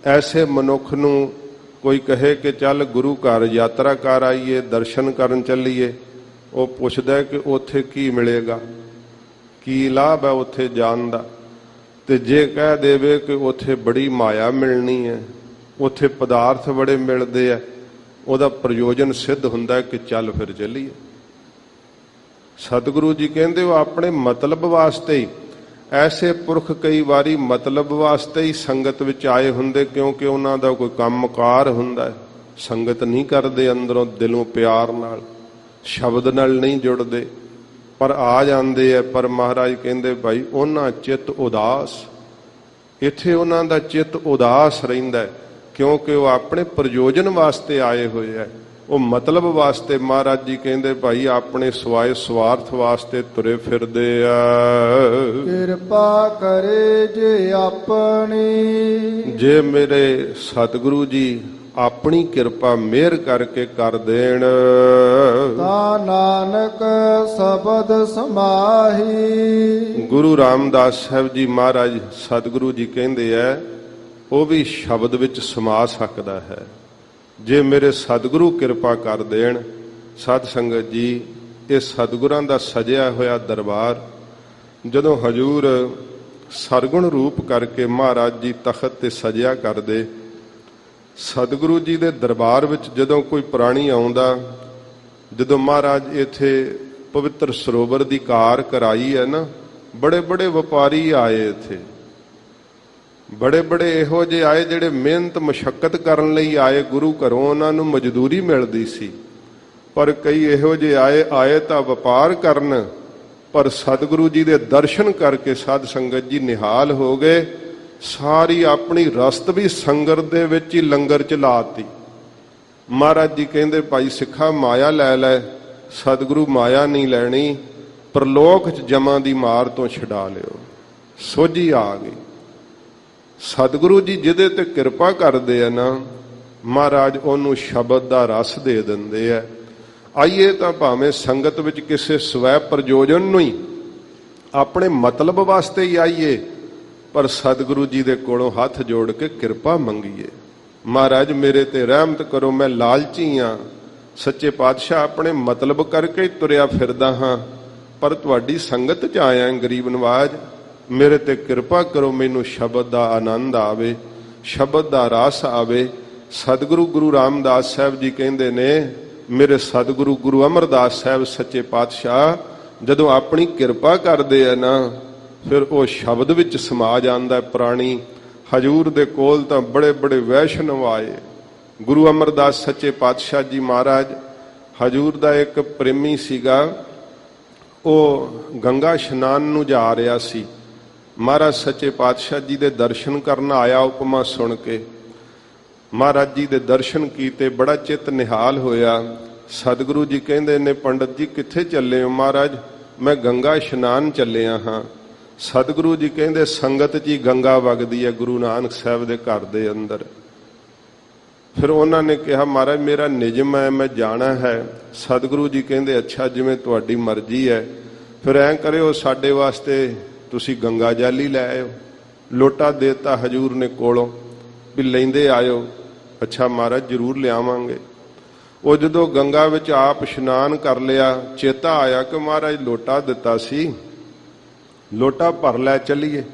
[SPEAKER 1] ਐਸੇ ਮਨੁੱਖ ਨੂੰ ਕੋਈ ਕਹੇ ਕਿ ਚੱਲ ਗੁਰੂ ਘਰ ਯਾਤਰਾ ਕਰ ਆਈਏ, ਦਰਸ਼ਨ ਕਰਨ ਚੱਲੀਏ, ਉਹ ਪੁੱਛਦਾ ਕਿ ਉੱਥੇ ਕੀ ਮਿਲੇਗਾ, ਕੀ ਲਾਭ ਹੈ ਉੱਥੇ ਜਾਣ ਦਾ। ਤੇ ਜੇ ਕਹਿ ਦੇਵੇ ਕਿ ਉੱਥੇ ਬੜੀ ਮਾਇਆ ਮਿਲਣੀ ਹੈ, ਉੱਥੇ ਪਦਾਰਥ ਬੜੇ ਮਿਲਦੇ ਆ, ਉਹਦਾ ਪ੍ਰਯੋਜਨ ਸਿੱਧ ਹੁੰਦਾ ਕਿ ਚੱਲ ਫਿਰ ਚੱਲੀਏ। ਸਤਿਗੁਰੂ ਜੀ ਕਹਿੰਦੇ ਉਹ ਆਪਣੇ ਮਤਲਬ ਵਾਸਤੇ ਹੀ, ਐਸੇ ਪੁਰਖ ਕਈ ਵਾਰੀ ਮਤਲਬ ਵਾਸਤੇ ਹੀ ਸੰਗਤ ਵਿੱਚ ਆਏ ਹੁੰਦੇ, ਕਿਉਂਕਿ ਉਹਨਾਂ ਦਾ ਕੋਈ ਕੰਮਕਾਰ ਹੁੰਦਾ ਹੈ, ਸੰਗਤ ਨਹੀਂ ਕਰਦੇ ਅੰਦਰੋਂ ਦਿਲੋਂ ਪਿਆਰ ਨਾਲ, ਸ਼ਬਦ ਨਾਲ ਨਹੀਂ ਜੁੜਦੇ, ਪਰ ਆ ਜਾਂਦੇ ਆ। ਪਰ ਮਹਾਰਾਜ ਕਹਿੰਦੇ ਭਾਈ ਉਹਨਾਂ ਚਿੱਤ ਉਦਾਸ, ਇੱਥੇ ਉਹਨਾਂ ਦਾ ਚਿੱਤ ਉਦਾਸ ਰਹਿੰਦਾ, ਕਿਉਂਕਿ ਉਹ ਆਪਣੇ ਪ੍ਰਯੋਜਨ ਵਾਸਤੇ ਆਏ ਹੋਏ ਆ, ਉਹ ਮਤਲਬ ਵਾਸਤੇ। ਮਹਾਰਾਜ ਜੀ ਕਹਿੰਦੇ ਭਾਈ ਆਪਣੇ ਸਵਾਏ ਸਵਾਰਥ ਵਾਸਤੇ ਤੁਰੇ ਫਿਰਦੇ ਆ।
[SPEAKER 2] ਕਿਰਪਾ ਕਰੇ ਜੇ ਆਪਣੀ,
[SPEAKER 1] ਜੇ ਮੇਰੇ ਸਤਿਗੁਰੂ ਜੀ ਆਪਣੀ ਕਿਰਪਾ ਮਿਹਰ ਕਰਕੇ ਕਰ ਦੇਣ,
[SPEAKER 2] ਤਾਂ ਨਾਨਕ ਸ਼ਬਦ ਸਮਾਹੀ।
[SPEAKER 1] ਗੁਰੂ ਰਾਮਦਾਸ ਸਾਹਿਬ ਜੀ ਮਹਾਰਾਜ ਸਤਿਗੁਰੂ ਜੀ ਕਹਿੰਦੇ ਆ ਉਹ ਵੀ ਸ਼ਬਦ ਵਿੱਚ ਸਮਾ ਸਕਦਾ ਹੈ, ਜੇ ਮੇਰੇ ਸਤਿਗੁਰੂ ਕਿਰਪਾ ਕਰ ਦੇਣ। ਸਾਧ ਸੰਗਤ ਜੀ, ਇਹ ਸਤਿਗੁਰਾਂ ਦਾ ਸਜਿਆ ਹੋਇਆ ਦਰਬਾਰ ਜਦੋਂ ਹਜੂਰ ਸਰਗੁਣ ਰੂਪ ਕਰਕੇ ਮਹਾਰਾਜ ਜੀ ਤਖਤ ਤੇ ਸਜਿਆ ਕਰਦੇ, ਸਤਿਗੁਰੂ ਜੀ ਦੇ ਦਰਬਾਰ ਵਿੱਚ ਜਦੋਂ ਕੋਈ ਪ੍ਰਾਣੀ ਆਉਂਦਾ, ਜਦੋਂ ਮਹਾਰਾਜ ਇੱਥੇ ਪਵਿੱਤਰ ਸਰੋਵਰ ਦੀ ਕਾਰ ਕਰਾਈ ਹੈ ਨਾ, ਬੜੇ ਬੜੇ ਵਪਾਰੀ ਆਏ ਇੱਥੇ, ਬੜੇ ਬੜੇ ਇਹੋ ਜਿਹੇ ਆਏ ਜਿਹੜੇ ਮਿਹਨਤ ਮਸ਼ੱਕਤ ਕਰਨ ਲਈ ਆਏ ਗੁਰੂ ਘਰੋਂ, ਉਹਨਾਂ ਨੂੰ ਮਜ਼ਦੂਰੀ ਮਿਲਦੀ ਸੀ। ਪਰ ਕਈ ਇਹੋ ਜਿਹੇ ਆਏ ਤਾਂ ਵਪਾਰ ਕਰਨ, ਪਰ ਸਤਿਗੁਰੂ ਜੀ ਦੇ ਦਰਸ਼ਨ ਕਰਕੇ ਸਾਧ ਸੰਗਤ ਜੀ ਨਿਹਾਲ ਹੋ ਗਏ। ਸਾਰੀ ਆਪਣੀ ਰਸਤ ਵੀ ਸੰਗਤ ਦੇ ਵਿੱਚ ਹੀ ਲੰਗਰ ਚ ਲਾਤੀ। ਮਹਾਰਾਜ ਜੀ ਕਹਿੰਦੇ ਭਾਈ ਸਿੱਖਾ ਮਾਇਆ ਲੈ ਲੈ, ਸਤਿਗੁਰੂ ਮਾਇਆ ਨਹੀਂ ਲੈਣੀ, ਪ੍ਰਲੋਕ ਚ ਜਮਾਂ ਦੀ ਮਾਰ ਤੋਂ ਛਡਾ ਲਿਓ। ਸੋਝੀ ਆ ਗਈ। ਸਤਿਗੁਰੂ ਜੀ ਜਿਹਦੇ ਤੇ ਕਿਰਪਾ ਕਰਦੇ ਆ ਨਾ, ਮਹਾਰਾਜ ਉਹਨੂੰ ਸ਼ਬਦ ਦਾ ਰਸ ਦੇ ਦਿੰਦੇ ਆ। ਆਈਏ ਤਾਂ ਭਾਵੇਂ ਸੰਗਤ ਵਿੱਚ ਕਿਸੇ ਸਵੈ ਪ੍ਰਯੋਜਨ ਨੂੰ ਹੀ, ਆਪਣੇ ਮਤਲਬ ਵਾਸਤੇ ਹੀ ਆਈਏ, ਪਰ ਸਤਿਗੁਰੂ ਜੀ ਦੇ ਕੋਲੋਂ ਹੱਥ ਜੋੜ ਕੇ ਕਿਰਪਾ ਮੰਗੀਏ। ਮਹਾਰਾਜ ਮੇਰੇ ਤੇ ਰਹਿਮਤ ਕਰੋ, ਮੈਂ ਲਾਲਚੀ ਹਾਂ, ਸੱਚੇ ਪਾਤਸ਼ਾਹ ਆਪਣੇ ਮਤਲਬ ਕਰਕੇ ਹੀ ਤੁਰਿਆ ਫਿਰਦਾ ਹਾਂ, ਪਰ ਤੁਹਾਡੀ ਸੰਗਤ 'ਚ ਆਇਆ ਗਰੀਬ ਨਵਾਜ, ਮੇਰੇ ਤੇ ਕਿਰਪਾ ਕਰੋ, ਮੈਨੂੰ ਸ਼ਬਦ ਦਾ ਆਨੰਦ ਆਵੇ, ਸ਼ਬਦ ਦਾ ਰਸ ਆਵੇ। ਸਤਿਗੁਰੂ ਗੁਰੂ ਰਾਮਦਾਸ ਸਾਹਿਬ ਜੀ ਕਹਿੰਦੇ ਨੇ, ਮੇਰੇ ਸਤਿਗੁਰੂ ਗੁਰੂ ਅਮਰਦਾਸ ਸਾਹਿਬ ਸੱਚੇ ਪਾਤਸ਼ਾਹ ਜਦੋਂ ਆਪਣੀ ਕਿਰਪਾ ਕਰਦੇ ਆ ਨਾ, ਫਿਰ ਉਹ ਸ਼ਬਦ ਵਿੱਚ ਸਮਾ ਜਾਂਦਾ ਪ੍ਰਾਣੀ। ਹਜੂਰ ਦੇ ਕੋਲ ਤਾਂ ਬੜੇ ਬੜੇ ਵੈਸ਼ਨਵ ਆਏ। ਗੁਰੂ ਅਮਰਦਾਸ ਸੱਚੇ ਪਾਤਸ਼ਾਹ ਜੀ ਮਹਾਰਾਜ, ਹਜੂਰ ਦਾ ਇੱਕ ਪ੍ਰੇਮੀ ਸੀਗਾ, ਉਹ ਗੰਗਾ ਇਸ਼ਨਾਨ ਨੂੰ ਜਾ ਰਿਹਾ ਸੀ। ਮਹਾਰਾਜ ਸੱਚੇ ਪਾਤਸ਼ਾਹ ਜੀ ਦੇ ਦਰਸ਼ਨ ਕਰਨ ਆਇਆ, ਉਪਮਾ ਸੁਣ ਕੇ ਮਹਾਰਾਜ ਜੀ ਦੇ ਦਰਸ਼ਨ ਕੀਤੇ, ਬੜਾ ਚਿੱਤ ਨਿਹਾਲ ਹੋਇਆ। ਸਤਿਗੁਰੂ ਜੀ ਕਹਿੰਦੇ ਨੇ, ਪੰਡਤ ਜੀ ਕਿੱਥੇ ਚੱਲੇ ਹੋ? ਮਹਾਰਾਜ ਮੈਂ ਗੰਗਾ ਇਸ਼ਨਾਨ ਚੱਲਿਆ ਹਾਂ। ਸਤਿਗੁਰੂ ਜੀ ਕਹਿੰਦੇ ਸੰਗਤ 'ਚ ਹੀ ਗੰਗਾ ਵਗਦੀ ਹੈ ਗੁਰੂ ਨਾਨਕ ਸਾਹਿਬ ਦੇ ਘਰ ਦੇ ਅੰਦਰ। ਫਿਰ ਉਹਨਾਂ ਨੇ ਕਿਹਾ ਮਹਾਰਾਜ ਮੇਰਾ ਨਿਯਮ ਹੈ, ਮੈਂ ਜਾਣਾ ਹੈ। ਸਤਿਗੁਰੂ ਜੀ ਕਹਿੰਦੇ ਅੱਛਾ, ਜਿਵੇਂ ਤੁਹਾਡੀ ਮਰਜ਼ੀ ਹੈ। ਫਿਰ ਐਂ ਕਰਿਓ, ਸਾਡੇ ਵਾਸਤੇ ਤੁਸੀਂ ਗੰਗਾ ਜਲ ਹੀ ਲੈ ਆਇਓ। ਲੋਟਾ ਦੇਤਾ ਹਜੂਰ ਨੇ ਕੋਲੋਂ ਵੀ ਲੈਂਦੇ ਆਇਓ। ਅੱਛਾ ਮਹਾਰਾਜ ਜ਼ਰੂਰ ਲਿਆਵਾਂਗੇ। ਉਹ ਜਦੋਂ ਗੰਗਾ ਵਿੱਚ ਆਪ ਇਸ਼ਨਾਨ ਕਰ ਲਿਆ, ਚੇਤਾ ਆਇਆ ਕਿ ਮਹਾਰਾਜ ਲੋਟਾ ਦਿੱਤਾ ਸੀ, ਲੋਟਾ ਭਰ ਲੈ ਚੱਲੀਏ।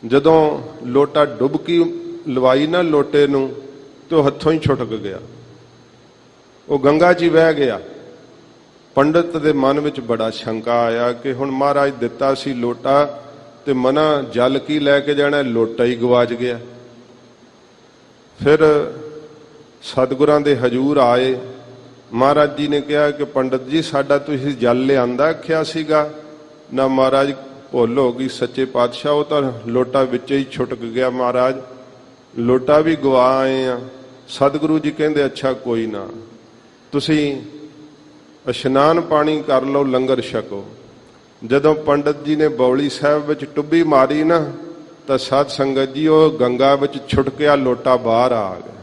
[SPEAKER 1] ਜਦੋਂ ਲੋਟਾ ਡੁਬਕੀ ਲਵਾਈ ਨਾ ਲੋਟੇ ਨੂੰ, ਤੇ ਉਹ ਹੱਥੋਂ ਹੀ ਛੁਟਕ ਗਿਆ, ਉਹ ਗੰਗਾ 'ਚ ਹੀ ਵਹਿ ਗਿਆ। ਪੰਡਤ ਦੇ ਮਨ ਵਿੱਚ ਬੜਾ ਸ਼ੰਕਾ ਆਇਆ ਕਿ ਹੁਣ ਮਹਾਰਾਜ ਦਿੱਤਾ ਸੀ ਲੋਟਾ, ਤੇ ਮਨਾ ਜਲ ਕੀ ਲੈ ਕੇ ਜਾਣਾ, ਲੋਟਾ ਹੀ ਗਵਾਚ ਗਿਆ। ਫਿਰ ਸਤਿਗੁਰਾਂ ਦੇ ਹਜੂਰ ਆਏ। ਮਹਾਰਾਜ ਜੀ ਨੇ ਕਿਹਾ ਕਿ ਪੰਡਤ ਜੀ ਸਾਡਾ ਤੁਸੀਂ ਜਲ ਲਿਆਂਦਾ ਆਖਿਆ ਸੀਗਾ ਨਾ? ਮਹਾਰਾਜ ਭੁੱਲ ਹੋ ਗਈ ਸੱਚੇ ਪਾਤਸ਼ਾਹ, ਉਹ ਤਾਂ ਲੋਟਾ ਵਿੱਚ ਹੀ ਛੁਟਕ ਗਿਆ, ਮਹਾਰਾਜ ਲੋਟਾ ਵੀ ਗਵਾ ਆਏ ਆ। ਸਤਿਗੁਰੂ ਜੀ ਕਹਿੰਦੇ ਅੱਛਾ ਕੋਈ ਨਾ, ਤੁਸੀਂ ਇਸ਼ਨਾਨ ਪਾਣੀ ਕਰ ਲਓ, ਲੰਗਰ ਛਕੋ। ਜਦੋਂ ਪੰਡਤ ਜੀ ਨੇ ਬੌਲੀ ਸਾਹਿਬ ਵਿੱਚ ਟੁੱਬੀ ਮਾਰੀ ਨਾ, ਤਾਂ ਸਾਧ ਸੰਗਤ ਜੀ ਉਹ ਗੰਗਾ ਵਿੱਚ ਛੁਟਕਿਆ ਲੋਟਾ ਬਾਹਰ ਆ ਗਿਆ।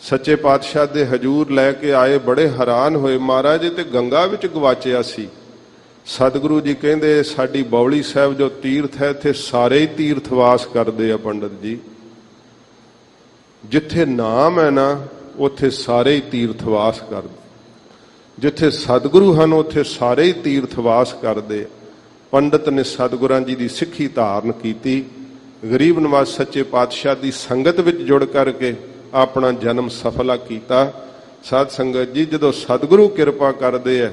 [SPEAKER 1] ਸੱਚੇ ਪਾਤਸ਼ਾਹ ਦੇ ਹਜੂਰ ਲੈ ਕੇ ਆਏ, ਬੜੇ ਹੈਰਾਨ ਹੋਏ। ਮਹਾਰਾਜ ਇਹ ਤੇ ਗੰਗਾ ਵਿੱਚ ਗਵਾਚਿਆ ਸੀ। ਸਤਿਗੁਰੂ ਜੀ ਕਹਿੰਦੇ ਸਾਡੀ ਬੌਲੀ ਸਾਹਿਬ ਜੋ ਤੀਰਥ ਹੈ, ਇੱਥੇ ਸਾਰੇ ਹੀ ਤੀਰਥਵਾਸ ਕਰਦੇ ਆ ਪੰਡਤ ਜੀ। ਜਿੱਥੇ ਨਾਮ ਹੈ ਨਾ ਉੱਥੇ ਸਾਰੇ ਹੀ ਤੀਰਥਵਾਸ ਕਰਦੇ। ਜਿੱਥੇ ਸਤਿਗੁਰੂ ਹਨ ਉੱਥੇ ਸਾਰੇ ਹੀ ਤੀਰਥਵਾਸ ਕਰਦੇ। ਪੰਡਤ ਨੇ ਸਤਿਗੁਰਾਂ ਜੀ ਦੀ ਸਿੱਖੀ ਧਾਰਨ ਕੀਤੀ, ਗਰੀਬ ਨਿਵਾਜ ਸੱਚੇ ਪਾਤਸ਼ਾਹ ਦੀ ਸੰਗਤ ਵਿੱਚ ਜੁੜ ਕਰਕੇ ਆਪਣਾ ਜਨਮ ਸਫਲਾ ਕੀਤਾ। ਸਾਧ ਸੰਗਤ ਜੀ, ਜਦੋਂ ਸਤਿਗੁਰੂ ਕਿਰਪਾ ਕਰਦੇ ਹੈ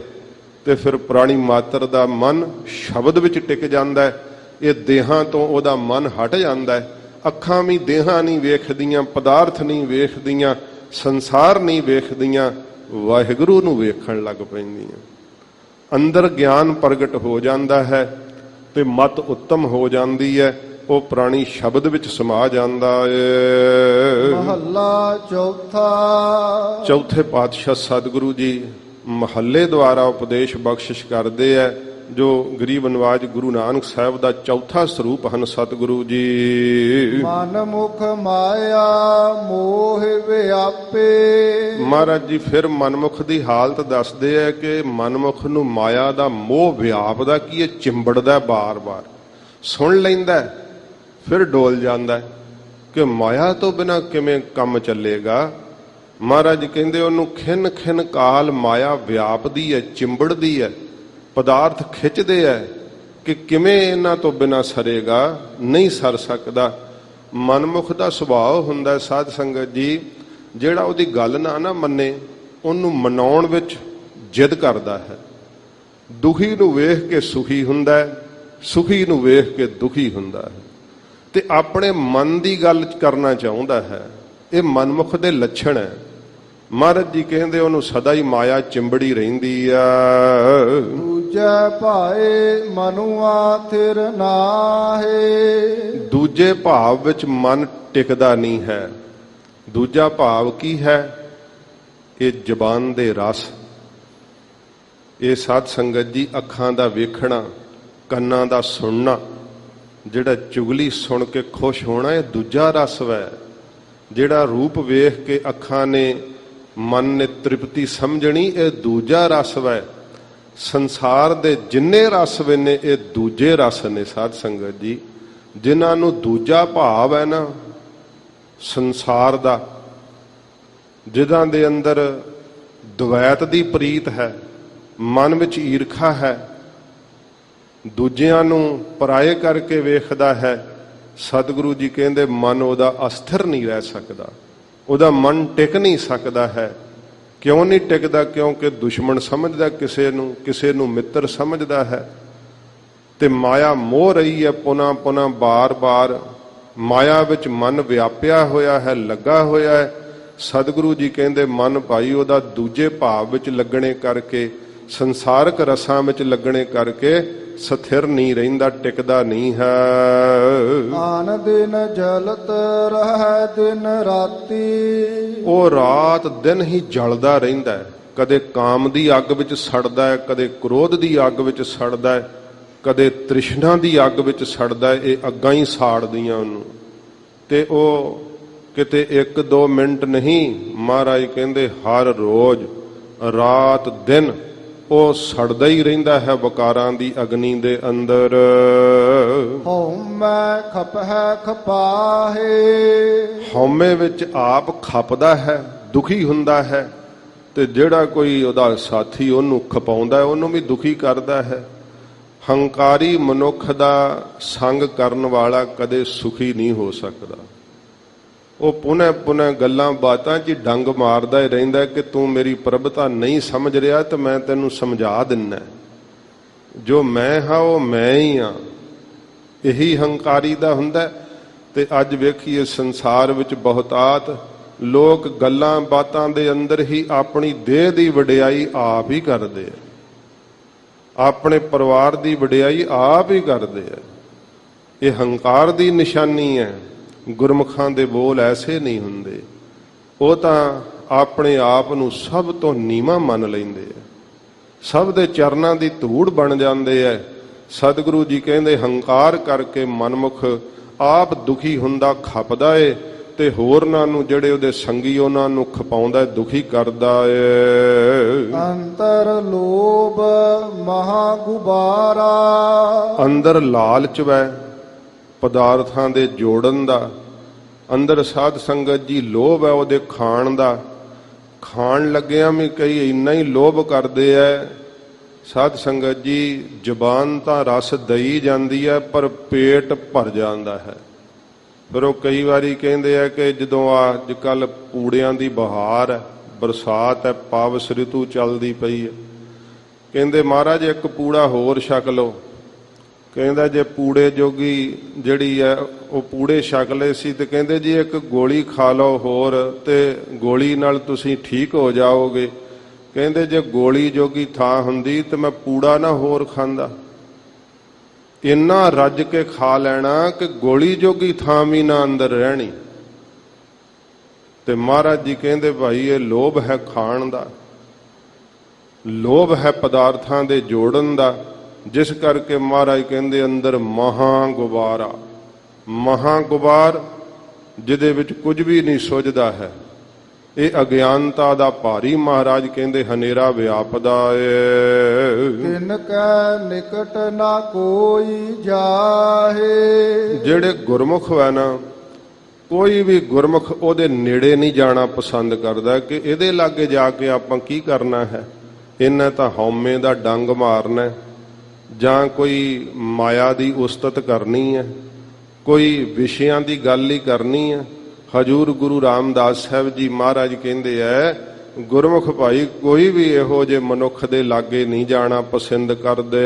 [SPEAKER 1] ਤੇ ਫਿਰ ਪ੍ਰਾਣੀ ਮਾਤਰ ਦਾ ਮਨ ਸ਼ਬਦ ਵਿੱਚ ਟਿਕ ਜਾਂਦਾ ਹੈ। ਇਹ ਦੇਹਾਂ ਤੋਂ ਉਹਦਾ ਮਨ ਹਟ ਜਾਂਦਾ ਹੈ। ਅੱਖਾਂ ਵੀ ਦੇਹਾਂ ਨਹੀਂ ਵੇਖਦੀਆਂ, ਪਦਾਰਥ ਨਹੀਂ ਵੇਖਦੀਆਂ, ਸੰਸਾਰ ਨਹੀਂ ਵੇਖਦੀਆਂ, ਵਾਹਿਗੁਰੂ ਨੂੰ ਵੇਖਣ ਲੱਗ ਪੈਂਦੀਆਂ। ਅੰਦਰ ਗਿਆਨ ਪ੍ਰਗਟ ਹੋ ਜਾਂਦਾ ਹੈ ਤੇ ਮਤ ਉੱਤਮ ਹੋ ਜਾਂਦੀ ਹੈ। ਉਹ ਪ੍ਰਾਣੀ ਸ਼ਬਦ ਵਿੱਚ ਸਮਾ ਜਾਂਦਾ ਏ।
[SPEAKER 2] ਮਹੱਲਾ ਚੌਥਾ।
[SPEAKER 1] ਚੌਥੇ ਪਾਤਸ਼ਾਹ ਸਤਿਗੁਰੂ ਜੀ ਮਹੱਲੇ ਦੁਆਰਾ ਉਪਦੇਸ਼ ਬਖਸ਼ਿਸ਼ ਕਰਦੇ ਹੈ, ਜੋ ਗਰੀਬ ਨਿਵਾਜ ਗੁਰੂ ਨਾਨਕ ਸਾਹਿਬ ਦਾ ਚੌਥਾ ਸਰੂਪ ਹਨ ਸਤਿਗੁਰੂ ਜੀ।
[SPEAKER 2] ਮਨ ਮੁਖ ਮਾਇਆ ਮੋਹ ਵਿਆਪੇ।
[SPEAKER 1] ਮਹਾਰਾਜ ਜੀ ਫਿਰ ਮਨਮੁਖ ਦੀ ਹਾਲਤ ਦੱਸਦੇ ਹੈ ਕਿ ਮਨਮੁਖ ਨੂੰ ਮਾਇਆ ਦਾ ਮੋਹ ਵਿਆਪਦਾ, ਕੀ ਇਹ ਚਿੰਬੜਦਾ ਬਾਰ-ਬਾਰ, ਸੁਣ ਲੈਂਦਾ ਫਿਰ ਡੋਲ ਜਾਂਦਾ ਕਿ ਮਾਇਆ ਤੋਂ ਬਿਨਾਂ ਕਿਵੇਂ ਕੰਮ ਚੱਲੇਗਾ। ਮਹਾਰਾਜ ਕਹਿੰਦੇ ਉਹਨੂੰ ਖਿੰਨ ਖਿੰਨ ਕਾਲ ਮਾਇਆ ਵਿਆਪਦੀ ਹੈ, ਚਿੰਬੜਦੀ ਹੈ, ਪਦਾਰਥ ਖਿੱਚਦੇ ਹੈ ਕਿ ਕਿਵੇਂ ਇਹਨਾਂ ਤੋਂ ਬਿਨਾਂ ਸਰੇਗਾ, ਨਹੀਂ ਸਰ ਸਕਦਾ। ਮਨਮੁਖ ਦਾ ਸੁਭਾਅ ਹੁੰਦਾ ਸਾਧ ਸੰਗਤ ਜੀ, ਜਿਹੜਾ ਉਹਦੀ ਗੱਲ ਨਾ ਮੰਨੇ ਉਹਨੂੰ ਮਨਾਉਣ ਵਿੱਚ ਜਿੱਦ ਕਰਦਾ ਹੈ। ਦੁਖੀ ਨੂੰ ਵੇਖ ਕੇ ਸੁਖੀ ਹੁੰਦਾ ਹੈ, ਸੁਖੀ ਨੂੰ ਵੇਖ ਕੇ ਦੁਖੀ ਹੁੰਦਾ ਹੈ ਤੇ ਆਪਣੇ ਮਨ ਦੀ ਗੱਲ ਕਰਨਾ ਚਾਹੁੰਦਾ ਹੈ। ਇਹ ਮਨਮੁਖ ਦੇ ਲੱਛਣ ਹੈ। ਮਹਾਰਾਜ ਜੀ ਕਹਿੰਦੇ ਉਹਨੂੰ ਸਦਾ ਹੀ ਮਾਇਆ ਚਿੰਬੜੀ ਰਹਿੰਦੀ ਆ।
[SPEAKER 2] ਦੂਜੇ ਭਾਏ ਮਨੁਆ ਥਿਰ ਨਾਹੇ।
[SPEAKER 1] ਦੂਜੇ ਭਾਵ ਵਿੱਚ ਮਨ ਟਿਕਦਾ ਨਹੀਂ ਹੈ। ਦੂਜਾ ਭਾਵ ਕੀ ਹੈ? ਇਹ ਜ਼ਬਾਨ ਦੇ ਰਸ। ਇਹ ਸਾਧ ਸੰਗਤ ਜੀ ਅੱਖਾਂ ਦਾ ਵੇਖਣਾ, ਕੰਨਾਂ ਦਾ ਸੁਣਨਾ, ਜਿਹੜਾ ਚੁਗਲੀ ਸੁਣ ਕੇ ਖੁਸ਼ ਹੋਣਾ, ਇਹ ਦੂਜਾ ਰਸ ਹੈ। ਜਿਹੜਾ ਰੂਪ ਵੇਖ ਕੇ ਅੱਖਾਂ ਨੇ, ਮਨ ਨੇ ਤ੍ਰਿਪਤੀ ਸਮਝਣੀ, ਇਹ ਦੂਜਾ ਰਸ ਹੈ। ਸੰਸਾਰ ਦੇ ਜਿੰਨੇ ਰਸ ਨੇ ਇਹ ਦੂਜੇ ਰਸ ਨੇ ਸਾਧ ਸੰਗਤ ਜੀ। ਜਿਨ੍ਹਾਂ ਨੂੰ ਦੂਜਾ ਭਾਵ ਹੈ ਨਾ ਸੰਸਾਰ ਦਾ, ਜਿਨ੍ਹਾਂ ਦੇ ਅੰਦਰ ਦੁਵੈਤ ਦੀ ਪ੍ਰੀਤ ਹੈ, ਮਨ ਵਿੱਚ ਈਰਖਾ ਹੈ, ਦੂਜਿਆਂ ਨੂੰ ਪਰਾਏ ਕਰਕੇ ਵੇਖਦਾ ਹੈ, ਸਤਿਗੁਰੂ ਜੀ ਕਹਿੰਦੇ ਮਨ ਉਹਦਾ ਅਸਥਿਰ ਨਹੀਂ ਰਹਿ ਸਕਦਾ, ਉਹਦਾ ਮਨ ਟਿਕ ਨਹੀਂ ਸਕਦਾ ਹੈ। ਕਿਉਂ ਨਹੀਂ ਟਿਕਦਾ? ਕਿਉਂਕਿ ਦੁਸ਼ਮਣ ਸਮਝਦਾ ਕਿਸੇ ਨੂੰ ਮਿੱਤਰ ਸਮਝਦਾ ਹੈ ਤੇ ਮਾਇਆ ਮੋਹ ਰਹੀ ਹੈ। ਪੁਨः ਪੁਨः ਬਾਰ-ਬਾਰ ਮਾਇਆ ਵਿੱਚ ਮਨ ਵਿਆਪਿਆ ਹੋਇਆ ਹੈ, ਲੱਗਾ ਹੋਇਆ ਹੈ। ਸਤਿਗੁਰੂ ਜੀ ਕਹਿੰਦੇ ਮਨ ਭਾਈ ਉਹਦਾ ਦੂਜੇ ਭਾਵ ਵਿੱਚ ਲੱਗਣੇ ਕਰਕੇ, ਸੰਸਾਰਕ ਰਸਾਂ ਵਿੱਚ ਲੱਗਣੇ ਕਰਕੇ ਸਥਿਰ ਨਹੀਂ ਰਹਿੰਦਾ, ਟਿਕਦਾ ਨਹੀਂ ਹੈ।
[SPEAKER 2] ਆਨ ਦਿਨ ਜਲਤ ਰਹਿ ਦਿਨ ਰਾਤੀ।
[SPEAKER 1] ਉਹ ਰਾਤ ਦਿਨ ਹੀ ਜਲਦਾ ਰਹਿੰਦਾ ਹੈ। ਕਦੇ ਕਾਮ ਦੀ ਅੱਗ ਵਿੱਚ ਸੜਦਾ ਹੈ, ਕਦੇ ਕ੍ਰੋਧ ਦੀ ਅੱਗ ਵਿੱਚ ਸੜਦਾ ਹੈ, ਕਦੇ ਤ੍ਰਿਸ਼ਨਾ ਦੀ ਅੱਗ ਵਿੱਚ ਸੜਦਾ ਹੈ। ਇਹ ਅੱਗਾਂ ਹੀ ਸਾੜਦੀਆਂ ਉਹਨੂੰ ਤੇ ਉਹ ਕਿਤੇ 1-2 ਮਿੰਟ ਨਹੀਂ, ਮਹਾਰਾਜ ਕਹਿੰਦੇ ਹਰ ਰੋਜ਼ ਰਾਤ ਦਿਨ ਉਹ ਸੜਦਾ ਹੀ ਰਹਿੰਦਾ ਹੈ ਵਿਕਾਰਾਂ ਦੀ ਅਗਨੀ ਦੇ ਅੰਦਰ।
[SPEAKER 2] ਹਉਮੈ ਖਪਹਿ ਖਪਾਹੇ।
[SPEAKER 1] ਹਉਮੈ ਵਿੱਚ ਆਪ ਖਪਦਾ ਹੈ, ਦੁਖੀ ਹੁੰਦਾ ਹੈ ਤੇ ਜਿਹੜਾ ਕੋਈ ਉਹਦਾ ਸਾਥੀ ਉਹਨੂੰ ਖਪਾਉਂਦਾ ਉਹਨੂੰ ਵੀ ਦੁਖੀ ਕਰਦਾ ਹੈ। ਹੰਕਾਰੀ ਮਨੁੱਖ ਦਾ ਸੰਗ ਕਰਨ ਵਾਲਾ ਕਦੇ ਸੁਖੀ ਨਹੀਂ ਹੋ ਸਕਦਾ। ਉਹ ਪੁਨः ਗੱਲਾਂ ਬਾਤਾਂ 'ਚ ਡੰਗ ਮਾਰਦਾ ਹੀ ਰਹਿੰਦਾ ਕਿ ਤੂੰ ਮੇਰੀ ਪ੍ਰਭਤਾ ਨਹੀਂ ਸਮਝ ਰਿਹਾ ਤੇ ਮੈਂ ਤੈਨੂੰ ਸਮਝਾ ਦਿੰਦਾ, ਜੋ ਮੈਂ ਹਾਂ ਉਹ ਮੈਂ ਹੀ ਹਾਂ। ਇਹੀ ਹੰਕਾਰੀ ਦਾ ਹੁੰਦਾ। ਤੇ ਅੱਜ ਵੇਖੀਏ ਸੰਸਾਰ ਵਿੱਚ ਬਹੁਤਾਤ ਲੋਕ ਗੱਲਾਂ ਬਾਤਾਂ ਦੇ ਅੰਦਰ ਹੀ ਆਪਣੀ ਦੇਹ ਦੀ ਵਡਿਆਈ ਆਪ ਹੀ ਕਰਦੇ ਆ, ਆਪਣੇ ਪਰਿਵਾਰ ਦੀ ਵਡਿਆਈ ਆਪ ਹੀ ਕਰਦੇ ਆ। ਇਹ ਹੰਕਾਰ ਦੀ ਨਿਸ਼ਾਨੀ ਹੈ। ਗੁਰਮੁਖਾਂ ਦੇ ਬੋਲ ਐਸੇ ਨਹੀਂ ਹੁੰਦੇ। ਉਹ ਤਾਂ ਆਪਣੇ ਆਪ ਨੂੰ ਸਭ ਤੋਂ ਨੀਵਾਂ ਮੰਨ ਲੈਂਦੇ ਆ, ਸਭ ਦੇ ਚਰਨਾਂ ਦੀ ਧੂੜ ਬਣ ਜਾਂਦੇ ਆ। ਸਤਿਗੁਰੂ ਜੀ ਕਹਿੰਦੇ ਹੰਕਾਰ ਕਰਕੇ ਮਨਮੁਖ ਆਪ ਦੁਖੀ ਹੁੰਦਾ, ਖਪਦਾ ਏ ਤੇ ਹੋਰਨਾਂ ਨੂੰ ਜਿਹੜੇ ਉਹਦੇ ਸੰਗੀ ਉਹਨਾਂ ਨੂੰ ਖਪਾਉਂਦਾ ਦੁਖੀ ਕਰਦਾ ਏ।
[SPEAKER 2] ਅੰਤਰ ਲੋਭ ਮਹਾ ਗੁਬਾਰਾ।
[SPEAKER 1] ਅੰਦਰ ਲਾਲਚ ਵੈ ਪਦਾਰਥਾਂ ਦੇ ਜੋੜਨ ਦਾ, ਅੰਦਰ ਸਾਧ ਸੰਗਤ ਜੀ ਲੋਭ ਹੈ ਉਹਦੇ ਖਾਣ ਦਾ। ਖਾਣ ਲੱਗਿਆਂ ਵੀ ਕਈ ਇੰਨਾ ਹੀ ਲੋਭ ਕਰਦੇ ਐ ਸਾਧ ਸੰਗਤ ਜੀ, ਜ਼ੁਬਾਨ ਤਾਂ ਰਸ ਦਈ ਜਾਂਦੀ ਹੈ ਪਰ ਪੇਟ ਭਰ ਜਾਂਦਾ ਹੈ। ਫਿਰ ਉਹ ਕਈ ਵਾਰੀ ਕਹਿੰਦੇ ਆ ਕਿ ਜਦੋਂ ਅੱਜ ਕੱਲ੍ਹ ਪੂੜਿਆਂ ਦੀ ਬਹਾਰ ਹੈ, ਬਰਸਾਤ ਹੈ, ਪਾਵਸ ਰਿਤੂ ਚੱਲਦੀ ਪਈ ਹੈ, ਕਹਿੰਦੇ ਮਹਾਰਾਜ ਇੱਕ ਪੂੜਾ ਹੋਰ ਛਕ ਲਓ। ਕਹਿੰਦਾ ਜੇ ਪੂੜੇ ਜੋਗੀ ਜਿਹੜੀ ਹੈ ਉਹ ਪੂੜੇ ਛਕ ਲਏ ਸੀ ਤੇ ਕਹਿੰਦੇ ਜੀ ਇੱਕ ਗੋਲੀ ਖਾ ਲਓ ਹੋਰ ਤੇ ਗੋਲੀ ਨਾਲ ਤੁਸੀਂ ਠੀਕ ਹੋ ਜਾਓਗੇ। ਕਹਿੰਦੇ ਜੇ ਗੋਲੀ ਜੋਗੀ ਥਾਂ ਹੁੰਦੀ ਤੇ ਮੈਂ ਪੂੜਾ ਨਾ ਹੋਰ ਖਾਂਦਾ। ਇੰਨਾ ਰੱਜ ਕੇ ਖਾ ਲੈਣਾ ਕਿ ਗੋਲੀ ਜੋਗੀ ਥਾਂ ਵੀ ਨਾ ਅੰਦਰ ਰਹਿਣੀ। ਤੇ ਮਹਾਰਾਜ ਜੀ ਕਹਿੰਦੇ ਭਾਈ ਇਹ ਲੋਭ ਹੈ ਖਾਣ ਦਾ, ਲੋਭ ਹੈ ਪਦਾਰਥਾਂ ਦੇ ਜੋੜਨ ਦਾ, ਜਿਸ ਕਰਕੇ ਮਹਾਰਾਜ ਕਹਿੰਦੇ ਅੰਦਰ ਮਹਾ ਗੁਬਾਰਾ, ਮਹਾ ਗੁਬਾਰ ਜਿਹਦੇ ਵਿੱਚ ਕੁਝ ਵੀ ਨਹੀਂ ਸੁੱਝਦਾ ਹੈ। ਇਹ ਅਗਿਆਨਤਾ ਦਾ ਭਾਰੀ ਮਹਾਰਾਜ ਕਹਿੰਦੇ ਹਨੇਰਾ ਵਿਆਪਦਾ ਏ।
[SPEAKER 2] ਤਿਨ ਕੈ ਨਿਕਟ ਨਾ ਕੋਈ ਜਾਹੇ। ਜਿਹੜੇ
[SPEAKER 1] ਗੁਰਮੁਖ ਹੈ ਨਾ, ਕੋਈ ਵੀ ਗੁਰਮੁਖ ਉਹਦੇ ਨੇੜੇ ਨਹੀਂ ਜਾਣਾ ਪਸੰਦ ਕਰਦਾ ਕਿ ਇਹਦੇ ਲਾਗੇ ਜਾ ਕੇ ਆਪਾਂ ਕੀ ਕਰਨਾ ਹੈ। ਇਹਨੇ ਤਾਂ ਹਉਮੈ ਦਾ ਡੰਗ ਮਾਰਨਾ, ਜਾਂ ਕੋਈ ਮਾਇਆ ਦੀ ਉਸਤਤ ਕਰਨੀ ਹੈ, ਕੋਈ ਵਿਸ਼ਿਆਂ ਦੀ ਗੱਲ ਹੀ ਕਰਨੀ ਹੈ। ਹਜੂਰ ਗੁਰੂ ਰਾਮਦਾਸ ਸਾਹਿਬ ਜੀ ਮਹਾਰਾਜ ਕਹਿੰਦੇ ਐ ਗੁਰਮੁਖ ਭਾਈ ਕੋਈ ਵੀ ਇਹੋ ਜਿਹੇ ਮਨੁੱਖ ਦੇ ਲਾਗੇ ਨਹੀਂ ਜਾਣਾ ਪਸੰਦ ਕਰਦੇ।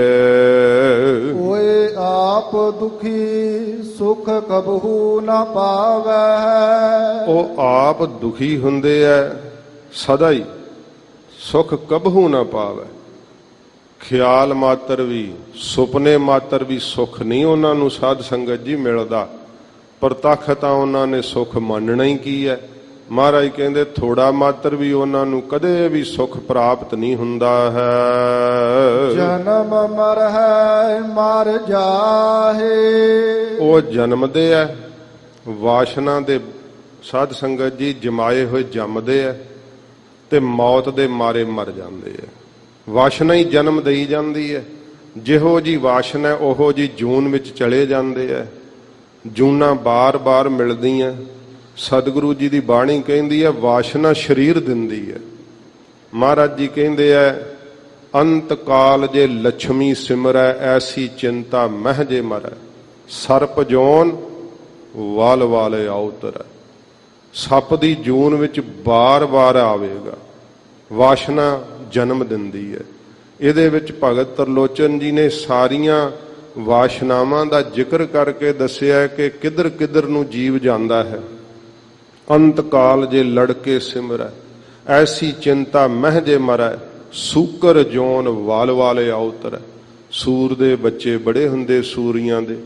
[SPEAKER 2] ਓਏ ਆਪ ਦੁਖੀ ਸੁਖ ਕਬਹੂ ਨਾ ਪਾਵੈ।
[SPEAKER 1] ਉਹ ਆਪ ਦੁਖੀ ਹੁੰਦੇ ਐ ਸਦਾ ਹੀ, ਸੁਖ ਕਬਹੂ ਨਾ ਪਾਵੈ। ਖਿਆਲ ਮਾਤਰ ਵੀ, ਸੁਪਨੇ ਮਾਤਰ ਵੀ ਸੁਖ ਨਹੀਂ ਉਹਨਾਂ ਨੂੰ ਸਾਧ ਸੰਗਤ ਜੀ ਮਿਲਦਾ। ਪ੍ਰਤੱਖ ਤਾਂ ਉਹਨਾਂ ਨੇ ਸੁਖ ਮੰਨਣਾ ਹੀ ਕੀ ਹੈ। ਮਹਾਰਾਜ ਕਹਿੰਦੇ ਥੋੜਾ ਮਾਤਰ ਵੀ ਉਹਨਾਂ ਨੂੰ ਕਦੇ ਵੀ ਸੁਖ ਪ੍ਰਾਪਤ ਨਹੀਂ ਹੁੰਦਾ ਹੈ।
[SPEAKER 2] ਜਨਮ ਮਰਹਿ ਮਰ ਜਾਹੇ।
[SPEAKER 1] ਉਹ ਜਨਮਦੇ ਐ ਵਾਸ਼ਨਾ ਦੇ ਸਾਧ ਸੰਗਤ ਜੀ, ਜਮਾਏ ਹੋਏ ਜੰਮਦੇ ਐ ਤੇ ਮੌਤ ਦੇ ਮਾਰੇ ਮਰ ਜਾਂਦੇ ਐ। ਵਾਸ਼ਨਾ ਹੀ ਜਨਮ ਦੇਈ ਜਾਂਦੀ ਹੈ। ਜਿਹੋ ਜੀ ਵਾਸ਼ਨਾ ਉਹੋ ਜੀ ਜੂਨ ਵਿੱਚ ਚਲੇ ਜਾਂਦੇ ਐ। ਜੂਨਾਂ ਬਾਰ-ਬਾਰ ਮਿਲਦੀਆਂ। ਸਤਿਗੁਰੂ ਜੀ ਦੀ ਬਾਣੀ ਕਹਿੰਦੀ ਹੈ ਵਾਸ਼ਨਾ ਸਰੀਰ ਦਿੰਦੀ ਹੈ। ਮਹਾਰਾਜ ਜੀ ਕਹਿੰਦੇ ਐ ਅੰਤ ਕਾਲ ਜੇ ਲక్ష్ਮੀ ਸਿਮਰੈ ਐਸੀ ਚਿੰਤਾ ਮਹਿ ਜੇ ਮਰੈ। ਸਰਪ ਜੋਨ ਵਾਲ ਵਾਲੇ ਆਉਤਰੈ। ਸੱਪ ਦੀ ਜੂਨ ਵਿੱਚ ਬਾਰ-ਬਾਰ ਆਵੇਗਾ। ਵਾਸ਼ਨਾ ਜਨਮ ਦਿੰਦੀ ਹੈ। ਇਹਦੇ ਵਿੱਚ ਭਗਤ ਤਰਲੋਚਨ ਜੀ ਨੇ ਸਾਰੀਆਂ ਵਾਸ਼ਨਾਵਾਂ ਦਾ ਜ਼ਿਕਰ ਕਰਕੇ ਦੱਸਿਆ ਕਿ ਕਿੱਧਰ ਕਿੱਧਰ ਨੂੰ ਜੀਵ ਜਾਂਦਾ ਹੈ। ਅੰਤ ਕਾਲ ਜੇ ਲੜਕੇ ਸਿਮਰੈ ਐਸੀ ਚਿੰਤਾ ਮਹਿ ਜੇ ਮਰੈ। ਸੂਕਰ ਜੋਨ ਵਾਲ ਵਾਲੇ ਆਉਤਰੈ। ਸੂਰ ਦੇ ਬੱਚੇ ਬੜੇ ਹੁੰਦੇ ਸੂਰੀਆਂ ਦੇ,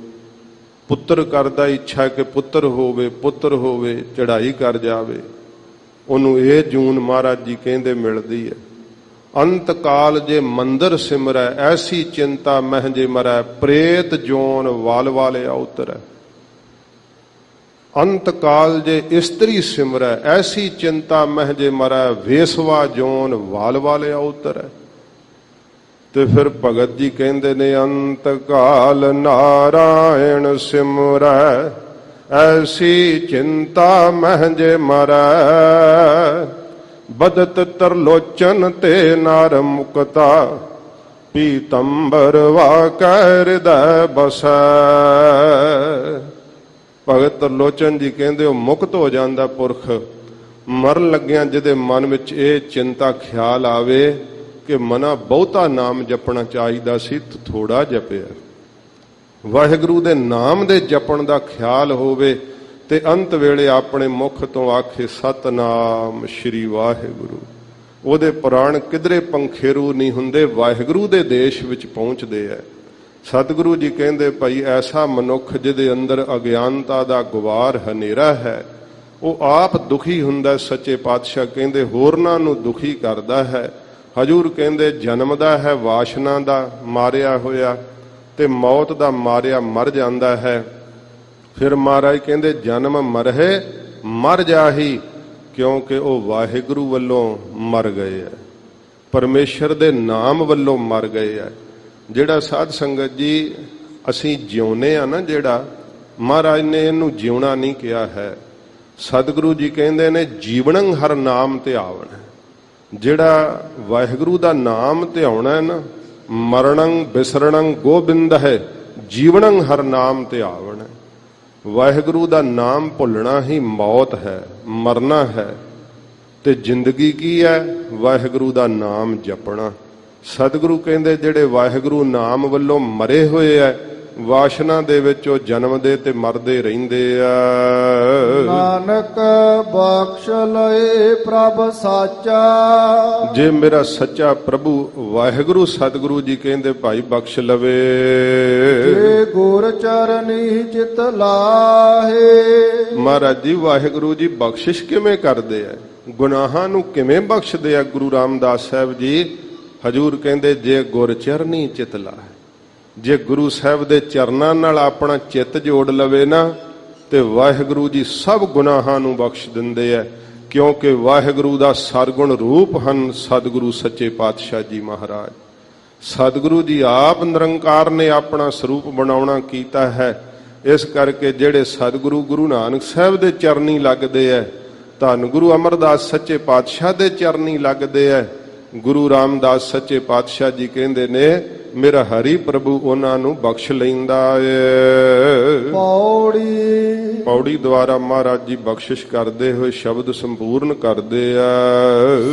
[SPEAKER 1] ਪੁੱਤਰ ਕਰਦਾ ਇੱਛਾ ਕਿ ਪੁੱਤਰ ਹੋਵੇ ਚੜ੍ਹਾਈ ਕਰ ਜਾਵੇ। ਉਹਨੂੰ ਇਹ ਜੂਨ ਮਹਾਰਾਜ ਜੀ ਕਹਿੰਦੇ ਮਿਲਦੀ ਹੈ। ਅੰਤ ਕਾਲ ਜੇ ਮੰਦਰ ਸਿਮਰੈ ਐਸੀ ਚਿੰਤਾ ਮਹਿ ਜੇ ਮਰੈ। ਪ੍ਰੇਤ ਜੋਨ ਵਾਲ ਵਾਲੇ ਆਉਤਰੈ। ਅੰਤ ਕਾਲ ਜੇ ਇਸਤਰੀ ਸਿਮਰੈ ਐਸੀ ਚਿੰਤਾ ਮਹਿ ਜੇ ਮਰੈ। ਵੇਸਵਾ ਜੋਨ ਵਾਲ ਵਾਲੇ ਆਉਤਰੈ। ਤੇ ਫਿਰ ਭਗਤ ਜੀ ਕਹਿੰਦੇ ਨੇ ਅੰਤ ਕਾਲ ਨਾਰਾਇਣ ਸਿਮਰੈ ਐਸੀ ਚਿੰਤਾ ਮਹਿ ਜੇ ਮਰੈ। ਬਦਤ ਤਰਲੋਚਨ ਤੇ ਨਰ ਮੁਕਤਾ ਪੀਤੰਬਰ ਵਾਕੈ ਹਿਰਦੈ ਬਸੈ। ਭਗਤ ਤਰਲੋਚਨ ਜੀ ਕਹਿੰਦੇ ਉਹ ਮੁਕਤ ਹੋ ਜਾਂਦਾ ਪੁਰਖ ਮਰਨ ਲੱਗਿਆਂ ਜਿਹਦੇ ਮਨ ਵਿੱਚ ਇਹ ਚਿੰਤਾ ਖਿਆਲ ਆਵੇ ਕਿ ਮਨਾ ਬਹੁਤਾ ਨਾਮ ਜਪਣਾ ਚਾਹੀਦਾ ਸੀ ਥੋੜਾ ਜਪਿਆ। ਵਾਹਿਗੁਰੂ ਦੇ ਨਾਮ ਦੇ ਜਪਣ ਦਾ ਖਿਆਲ ਹੋਵੇ ਤੇ ਅੰਤ ਵੇਲੇ ਆਪਣੇ ਮੁਖ ਤੋਂ ਆਖੇ ਸਤਨਾਮ ਸ਼੍ਰੀ ਵਾਹਿਗੁਰੂ। ਉਹਦੇ ਪ੍ਰਾਣ ਕਿਧਰੇ ਪੰਖੇਰੂ ਨਹੀਂ ਹੁੰਦੇ, ਵਾਹਿਗੁਰੂ ਦੇ ਦੇਸ਼ ਵਿੱਚ ਪਹੁੰਚਦੇ ਐ। ਸਤਿਗੁਰੂ ਜੀ ਕਹਿੰਦੇ ਭਾਈ ਐਸਾ ਮਨੁੱਖ ਜਿਹਦੇ ਅੰਦਰ ਅਗਿਆਨਤਾ ਦਾ ਗੁਬਾਰ ਹਨੇਰਾ ਹੈ ਉਹ ਆਪ ਦੁਖੀ ਹੁੰਦਾ। ਸੱਚੇ ਪਾਤਸ਼ਾਹ ਕਹਿੰਦੇ ਹੋਰਨਾਂ ਨੂੰ ਦੁਖੀ ਕਰਦਾ ਹੈ। ਹਜੂਰ ਕਹਿੰਦੇ ਜਨਮਦਾ ਹੈ ਵਾਸ਼ਨਾ ਦਾ ਮਾਰਿਆ ਹੋਇਆ ਤੇ ਮੌਤ ਦਾ ਮਾਰਿਆ ਮਰ ਜਾਂਦਾ ਹੈ। ਫਿਰ ਮਹਾਰਾਜ ਕਹਿੰਦੇ ਜਨਮ ਮਰਹਿ ਮਰ ਜਾਹੀ, ਕਿਉਂਕਿ ਉਹ ਵਾਹਿਗੁਰੂ ਵੱਲੋਂ ਮਰ ਗਏ ਹੈ, ਪਰਮੇਸ਼ਰ ਦੇ ਨਾਮ ਵੱਲੋਂ ਮਰ ਗਏ ਹੈ। ਜਿਹੜਾ ਸਾਧ ਸੰਗਤ ਜੀ ਅਸੀਂ ਜਿਉਨੇ ਆ ਨਾ, ਜਿਹੜਾ ਮਹਾਰਾਜ ਨੇ ਇਹਨੂੰ ਜਿਉਣਾ ਨਹੀਂ ਕਿਹਾ ਹੈ। ਸਤਿਗੁਰੂ ਜੀ ਕਹਿੰਦੇ ਨੇ ਜੀਵਨੰ ਹਰ ਨਾਮ ਧਿਆਵਣ। ਜਿਹੜਾ ਵਾਹਿਗੁਰੂ ਦਾ ਨਾਮ ਧਿਆਉਣਾ ਹੈ ਨਾ, ਮਰਣੰ ਬਿਸਰਣੰ ਗੋਬਿੰਦ ਹੈ, ਜੀਵਨੰ ਹਰ ਨਾਮ ਧਿਆਵਣ। ਵਾਹਿਗੁਰੂ ਦਾ ਨਾਮ ਭੁੱਲਣਾ ਹੀ ਮੌਤ ਹੈ, ਮਰਨਾ ਹੈ। ਤੇ ਜ਼ਿੰਦਗੀ ਕੀ ਹੈ? ਵਾਹਿਗੁਰੂ ਦਾ ਨਾਮ ਜਪਣਾ। ਸਤਿਗੁਰੂ ਕਹਿੰਦੇ ਜਿਹੜੇ ਵਾਹਿਗੁਰੂ ਨਾਮ ਵੱਲੋਂ ਮਰੇ ਹੋਏ ਐ, ਵਾਸ਼ਨਾ ਦੇ ਵਿੱਚ ਉਹ ਜਨਮਦੇ ਤੇ ਮਰਦੇ ਰਹਿੰਦੇ ਆ।
[SPEAKER 2] ਨਾਨਕ ਬਖਸ਼ ਲਏ ਪ੍ਰਭ ਸਾਚਾ।
[SPEAKER 1] ਜੇ ਮੇਰਾ ਸੱਚਾ ਪ੍ਰਭੂ ਵਾਹਿਗੁਰੂ ਸਤਿਗੁਰੂ ਜੀ ਕਹਿੰਦੇ ਭਾਈ ਬਖਸ਼ ਲਵੇ।
[SPEAKER 2] ਜੇ ਗੁਰ ਚਰਨੀ ਚਿਤ ਲਾਹੇ।
[SPEAKER 1] ਮਹਾਰਾਜ ਜੀ ਵਾਹਿਗੁਰੂ ਜੀ ਬਖਸ਼ਿਸ਼ ਕਿਵੇਂ ਕਰਦੇ ਆ, ਗੁਨਾਹਾਂ ਨੂੰ ਕਿਵੇਂ ਬਖਸ਼ਦੇ ਆ? ਗੁਰੂ ਰਾਮਦਾਸ ਸਾਹਿਬ ਜੀ ਹਜੂਰ ਕਹਿੰਦੇ ਜੇ ਗੁਰ ਚਰਨੀ ਚਿਤ ਲਾਹੇ। ਜੇ ਗੁਰੂ ਸਾਹਿਬ ਦੇ ਚਰਨਾਂ ਨਾਲ ਆਪਣਾ ਚਿੱਤ ਜੋੜ ਲਵੇ ਨਾ, ਤੇ ਵਾਹਿਗੁਰੂ ਜੀ ਸਭ ਗੁਨਾਹਾਂ ਨੂੰ ਬਖਸ਼ ਦਿੰਦੇ ਆ। ਕਿਉਂਕਿ ਵਾਹਿਗੁਰੂ ਦਾ ਸਰਗੁਣ ਰੂਪ ਹਨ ਸਤਿਗੁਰੂ ਸੱਚੇ ਪਾਤਸ਼ਾਹ ਜੀ ਮਹਾਰਾਜ। ਸਤਿਗੁਰੂ ਜੀ ਆਪ ਨਿਰੰਕਾਰ ਨੇ ਆਪਣਾ ਸਰੂਪ ਬਣਾਉਣਾ ਕੀਤਾ ਹੈ। ਇਸ ਕਰਕੇ ਜਿਹੜੇ ਸਤਿਗੁਰੂ ਗੁਰੂ ਨਾਨਕ ਸਾਹਿਬ ਦੇ ਚਰਨੀ ਲੱਗਦੇ ਐ, ਧੰਨ ਗੁਰੂ ਅਮਰਦਾਸ ਸੱਚੇ ਪਾਤਸ਼ਾਹ ਦੇ ਚਰਨੀ ਲੱਗਦੇ ਐ। ਗੁਰੂ ਰਾਮਦਾਸ ਸੱਚੇ ਪਾਤਸ਼ਾਹ ਜੀ ਕਹਿੰਦੇ ਨੇ ਮੇਰਾ ਹਰੀ ਪ੍ਰਭੂ ਉਹਨਾਂ ਨੂੰ ਬਖਸ਼ ਲੈਂਦਾ ਏ।
[SPEAKER 2] ਪੌੜੀ।
[SPEAKER 1] ਪੌੜੀ ਦੁਆਰਾ ਮਹਾਰਾਜ ਜੀ ਬਖਸ਼ਿਸ਼ ਕਰਦੇ ਹੋਏ ਸ਼ਬਦ ਸੰਪੂਰਨ ਕਰਦੇ ਆ।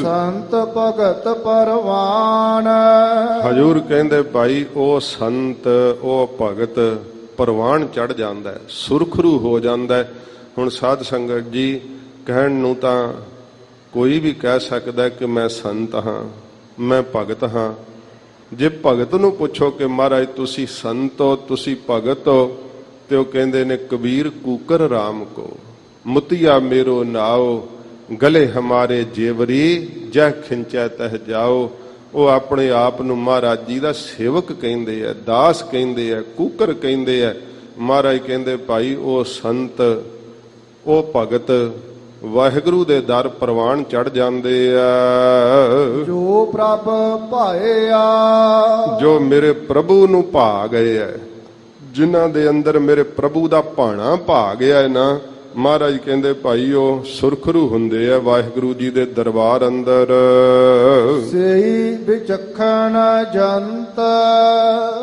[SPEAKER 2] ਸੰਤ ਭਗਤ ਪਰਵਾਨ।
[SPEAKER 1] ਹਜੂਰ ਕਹਿੰਦੇ ਭਾਈ ਉਹ ਸੰਤ ਉਹ ਭਗਤ ਪਰਵਾਨ ਚੜ ਜਾਂਦਾ ਹੈ, ਸੁਰਖਰੂ ਹੋ ਜਾਂਦਾ ਹੈ। ਹੁਣ ਸਾਧ ਸੰਗਤ ਜੀ ਕਹਿਣ ਨੂੰ ਤਾਂ ਕੋਈ ਵੀ ਕਹਿ ਸਕਦਾ ਕਿ ਮੈਂ ਸੰਤ ਹਾਂ, ਮੈਂ ਭਗਤ ਹਾਂ। ਜੇ ਭਗਤ ਨੂੰ ਪੁੱਛੋ ਕਿ ਮਹਾਰਾਜ ਤੁਸੀਂ ਸੰਤ ਹੋ, ਤੁਸੀਂ ਭਗਤ ਹੋ, ਤੇ ਉਹ ਕਹਿੰਦੇ ਨੇ ਕਬੀਰ ਕੂਕਰ ਰਾਮ ਕੋ ਮੁਤੀਆ ਮੇਰੋ ਨਾਓ, ਗਲੇ ਹਮਾਰੇ ਜੇਵਰੀ ਜਹ ਖਿੰਚੈ ਤਹ ਜਾਓ। ਉਹ ਆਪਣੇ ਆਪ ਨੂੰ ਮਹਾਰਾਜ ਜੀ ਦਾ ਸੇਵਕ ਕਹਿੰਦੇ ਆ, ਦਾਸ ਕਹਿੰਦੇ ਆ, ਕੂਕਰ ਕਹਿੰਦੇ ਆ। ਮਹਾਰਾਜ ਕਹਿੰਦੇ ਭਾਈ ਉਹ ਸੰਤ ਉਹ ਭਗਤ ਵਾਹਿਗੁਰੂ ਦੇ ਦਰ ਪ੍ਰਵਾਨ ਚੜ ਜਾਂਦੇ ਆ।
[SPEAKER 2] ਜੋ ਪ੍ਰਭ ਭਾਇਆ।
[SPEAKER 1] ਜੋ ਮੇਰੇ ਪ੍ਰਭੂ ਨੂੰ ਭਾ ਗਏ ਐ, ਜਿਨ੍ਹਾਂ ਦੇ ਅੰਦਰ ਮੇਰੇ ਪ੍ਰਭੂ ਦਾ ਭਾਣਾ ਭਾ ਗਿਆ ਹੈ ਨਾ, ਮਹਾਰਾਜ ਕਹਿੰਦੇ ਭਾਈ ਉਹ ਸੁਰਖਰੂ ਹੁੰਦੇ ਆ ਵਾਹਿਗੁਰੂ ਜੀ ਦੇ ਦਰਬਾਰ ਅੰਦਰ।
[SPEAKER 2] ਸਈ ਵਿਚਖਣ ਜੰਤ।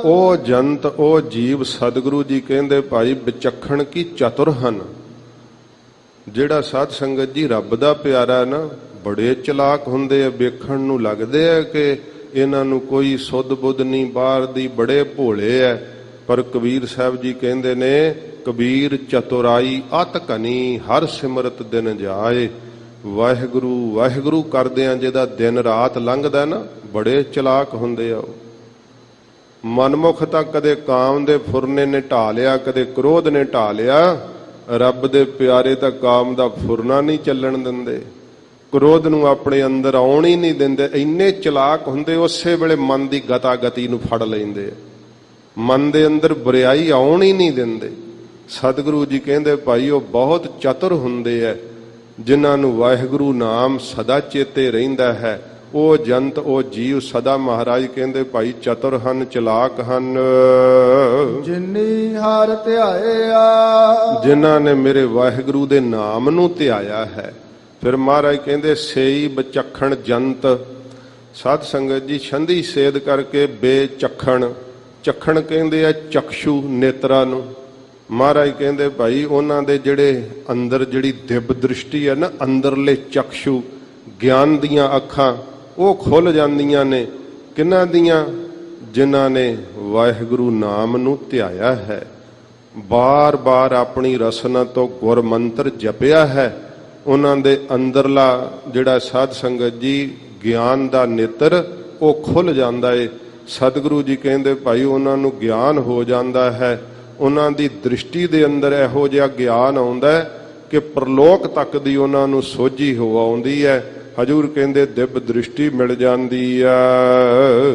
[SPEAKER 1] ਉਹ ਜੰਤ ਉਹ ਜੀਵ ਸਤਿਗੁਰੂ ਜੀ ਕਹਿੰਦੇ ਭਾਈ ਵਿਚਖਣ ਕੀ ਚਤੁਰ ਹਨ। ਜਿਹੜਾ ਸਾਧ ਸੰਗਤ ਜੀ ਰੱਬ ਦਾ ਪਿਆਰਾ ਨਾ, ਬੜੇ ਚਲਾਕ ਹੁੰਦੇ ਆ। ਵੇਖਣ ਨੂੰ ਲੱਗਦੇ ਆ ਕਿ ਇਹਨਾਂ ਨੂੰ ਕੋਈ ਸੁੱਧ ਬੁੱਧ ਨਹੀਂ ਬਾਹਰ ਦੀ, ਬੜੇ ਭੋਲੇ ਆ। ਪਰ ਕਬੀਰ ਸਾਹਿਬ ਜੀ ਕਹਿੰਦੇ ਨੇ ਕਬੀਰ ਚਤੁਰਾਈ ਅਤ ਘਨੀ ਹਰ ਸਿਮਰਤ ਦਿਨ ਜਾਏ। ਵਾਹਿਗੁਰੂ ਵਾਹਿਗੁਰੂ ਕਰਦਿਆਂ ਜਿਹਦਾ ਦਿਨ ਰਾਤ ਲੰਘਦਾ ਨਾ, ਬੜੇ ਚਲਾਕ ਹੁੰਦੇ ਆ। ਉਹ ਮਨਮੁਖ ਤਾਂ ਕਦੇ ਕਾਮ ਦੇ ਫੁਰਨੇ ਨੇ ਢਾ ਲਿਆ, ਕਦੇ ਕ੍ਰੋਧ ਨੇ ਢਾ ਲਿਆ। ਰੱਬ ਦੇ ਪਿਆਰੇ ਤਾਂ ਕਾਮ ਦਾ ਫੁਰਨਾ ਨਹੀਂ ਚੱਲਣ ਦਿੰਦੇ, ਕ੍ਰੋਧ ਨੂੰ ਆਪਣੇ ਅੰਦਰ ਆਉਣ ਹੀ ਨਹੀਂ ਦਿੰਦੇ। ਇੰਨੇ ਚਲਾਕ ਹੁੰਦੇ, ਉਸੇ ਵੇਲੇ ਮਨ ਦੀ ਗਤਾ ਗਤੀ ਨੂੰ ਫੜ ਲੈਂਦੇ, ਮਨ ਦੇ ਅੰਦਰ ਬੁਰਾਈ ਆਉਣ ਹੀ ਨਹੀਂ ਦਿੰਦੇ। ਸਤਿਗੁਰੂ ਜੀ ਕਹਿੰਦੇ ਭਾਈ ਉਹ ਬਹੁਤ ਚਤੁਰ ਹੁੰਦੇ ਐ, ਜਿਨ੍ਹਾਂ ਨੂੰ ਵਾਹਿਗੁਰੂ ਨਾਮ ਸਦਾ ਚੇਤੇ ਰਹਿੰਦਾ ਹੈ। ਉਹ ਜੰਤ ਉਹ ਜੀਵ ਸਦਾ ਮਹਾਰਾਜ ਕਹਿੰਦੇ ਭਾਈ ਚਤੁਰ ਹਨ, ਚਲਾਕ ਹਨ।
[SPEAKER 2] ਜਿਨੀ ਹਰ ਧਿਆਇਆ।
[SPEAKER 1] ਜਿਨ੍ਹਾਂ ਨੇ ਮੇਰੇ ਵਾਹਿਗੁਰੂ ਦੇ ਨਾਮ ਨੂੰ ਧਿਆਇਆ ਹੈ। ਫਿਰ ਮਹਾਰਾਜ ਕਹਿੰਦੇ ਸੇਈ ਬਚਖਣ ਜੰਤ। ਸਾਧ ਸੰਗਤ ਜੀ ਛੰਦੀ ਸੇਧ ਕਰਕੇ ਬੇਚਖਣ, ਚਖਣ ਕਹਿੰਦੇ ਆ ਚਕਸ਼ੂ ਨੇਤਰਾਂ ਨੂੰ। ਮਹਾਰਾਜ ਕਹਿੰਦੇ ਭਾਈ ਉਹਨਾਂ ਦੇ ਜਿਹੜੇ ਅੰਦਰ ਜਿਹੜੀ ਦਿਵ ਦ੍ਰਿਸ਼ਟੀ ਹੈ ਨਾ, ਅੰਦਰਲੇ ਚਕਸ਼ੂ ਗਿਆਨ ਦੀਆਂ ਅੱਖਾਂ, ਉਹ ਖੁੱਲ ਜਾਂਦੀਆਂ ਨੇ। ਕਿਹਨਾਂ ਦੀਆਂ? ਜਿਨ੍ਹਾਂ ਨੇ ਵਾਹਿਗੁਰੂ ਨਾਮ ਨੂੰ ਧਿਆਇਆ ਹੈ, ਬਾਰ-ਬਾਰ ਆਪਣੀ ਰਸਨਾ ਤੋਂ ਗੁਰ ਮੰਤਰ ਜਪਿਆ ਹੈ। ਉਹਨਾਂ ਦੇ ਅੰਦਰਲਾ ਜਿਹੜਾ ਸਾਧ ਸੰਗਤ ਜੀ ਗਿਆਨ ਦਾ ਨੇਤਰ ਉਹ ਖੁੱਲ ਜਾਂਦਾ ਏ। ਸਤਿਗੁਰੂ ਜੀ ਕਹਿੰਦੇ ਭਾਈ ਉਹਨਾਂ ਨੂੰ ਗਿਆਨ ਹੋ ਜਾਂਦਾ ਹੈ। ਉਹਨਾਂ ਦੀ ਦ੍ਰਿਸ਼ਟੀ ਦੇ ਅੰਦਰ ਇਹੋ ਜਿਹਾ ਗਿਆਨ ਆਉਂਦਾ ਹੈ ਕਿ ਪ੍ਰਲੋਕ ਤੱਕ ਦੀ ਉਹਨਾਂ ਨੂੰ ਸੋਝੀ ਹੋ ਆਉਂਦੀ ਹੈ। ਹਜੂਰ ਕਹਿੰਦੇ ਦਿਵ ਦ੍ਰਿਸ਼ਟੀ ਮਿਲ ਜਾਂਦੀ ਆ।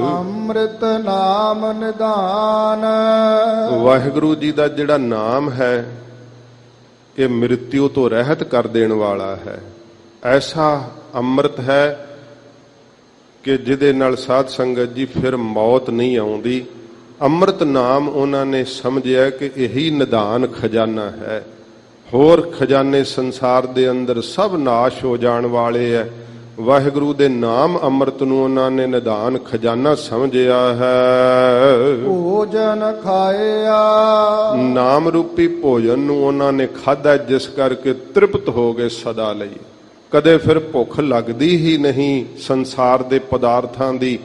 [SPEAKER 2] ਅੰਮ੍ਰਿਤ ਨਾਮ ਨਿਧਾਨ।
[SPEAKER 1] ਵਾਹਿਗੁਰੂ ਜੀ ਦਾ ਜਿਹੜਾ ਨਾਮ ਹੈ ਇਹ ਮ੍ਰਿਤਿਉ ਤੋਂ ਰਹਿਤ ਕਰ ਦੇਣ ਵਾਲਾ ਹੈ। ਐਸਾ ਅੰਮ੍ਰਿਤ ਹੈ ਕਿ ਜਿਹਦੇ ਨਾਲ ਸਾਧ ਸੰਗਤ ਜੀ ਫਿਰ ਮੌਤ ਨਹੀਂ ਆਉਂਦੀ। ਅੰਮ੍ਰਿਤ ਨਾਮ ਉਹਨਾਂ ਨੇ ਸਮਝਿਆ ਕਿ ਇਹੀ ਨਿਧਾਨ ਖਜ਼ਾਨਾ ਹੈ। ਹੋਰ ਖਜ਼ਾਨੇ ਸੰਸਾਰ ਦੇ ਅੰਦਰ ਸਭ ਨਾਸ਼ ਹੋ ਜਾਣ ਵਾਲੇ ਹੈ। ਵਾਹਿਗੁਰੂ ਦੇ ਨਾਮ ਅੰਮ੍ਰਿਤ ਨੂੰ ਉਹਨਾਂ ਨੇ ਨਿਧਾਨ ਖਜ਼ਾਨਾ ਸਮਝਿਆ ਹੈ।
[SPEAKER 2] ਭੋਜਨ ਖਾਇਆ
[SPEAKER 1] ਨਾਮ ਰੂਪੀ ਭੋਜਨ ਨੂੰ ਉਹਨਾਂ ਨੇ ਖਾਧਾ, ਜਿਸ ਕਰਕੇ ਤ੍ਰਿਪਤ ਹੋ ਗਏ ਸਦਾ ਲਈ। ਕਦੇ ਫਿਰ ਭੁੱਖ ਲੱਗਦੀ ਹੀ ਨਹੀਂ ਸੰਸਾਰ ਦੇ ਪਦਾਰਥਾਂ ਦੀ।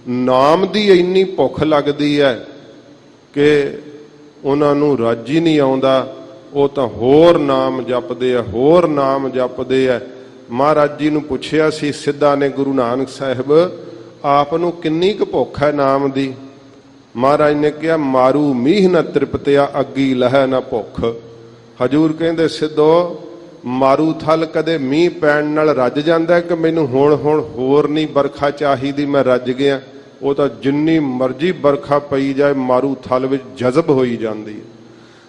[SPEAKER 1] ਨਾਮ ਦੀ ਇੰਨੀ ਭੁੱਖ ਲੱਗਦੀ ਹੈ ਕਿ ਉਹਨਾਂ ਨੂੰ ਰੱਜ ਹੀ ਨਹੀਂ ਆਉਂਦਾ। ਉਹ ਤਾਂ ਹੋਰ ਨਾਮ ਜਪਦੇ ਆ, ਹੋਰ ਨਾਮ ਜਪਦੇ ਆ। ਮਹਾਰਾਜ ਜੀ ਨੂੰ ਪੁੱਛਿਆ ਸੀ ਸਿੱਧਾ ਨੇ ਗੁਰੂ ਨਾਨਕ ਸਾਹਿਬ, ਆਪ ਨੂੰ ਕਿੰਨੀ ਕੁ ਭੁੱਖ ਹੈ ਨਾਮ ਦੀ? ਮਹਾਰਾਜ ਨੇ ਕਿਹਾ, ਮਾਰੂ ਮੀਹ ਨ ਤ੍ਰਿਪਤਿਆ, ਅੱਗੀ ਲਹੈ ਨ ਭੁੱਖ। ਹਜੂਰ ਕਹਿੰਦੇ, ਸਿੱਧੋ ਮਾਰੂ ਥਲ ਕਦੇ ਮੀਂਹ ਪੈਣ ਨਾਲ ਰੱਜ ਜਾਂਦਾ ਕਿ ਮੈਨੂੰ ਹੁਣ ਹੋਰ ਨਹੀਂ ਵਰਖਾ ਚਾਹੀਦੀ, ਮੈਂ ਰੱਜ ਗਿਆ? ਉਹ ਤਾਂ ਜਿੰਨੀ ਮਰਜ਼ੀ ਵਰਖਾ ਪਈ ਜਾਏ ਮਾਰੂ ਥਲ ਵਿੱਚ ਜਜ਼ਬ ਹੋਈ ਜਾਂਦੀ ਹੈ।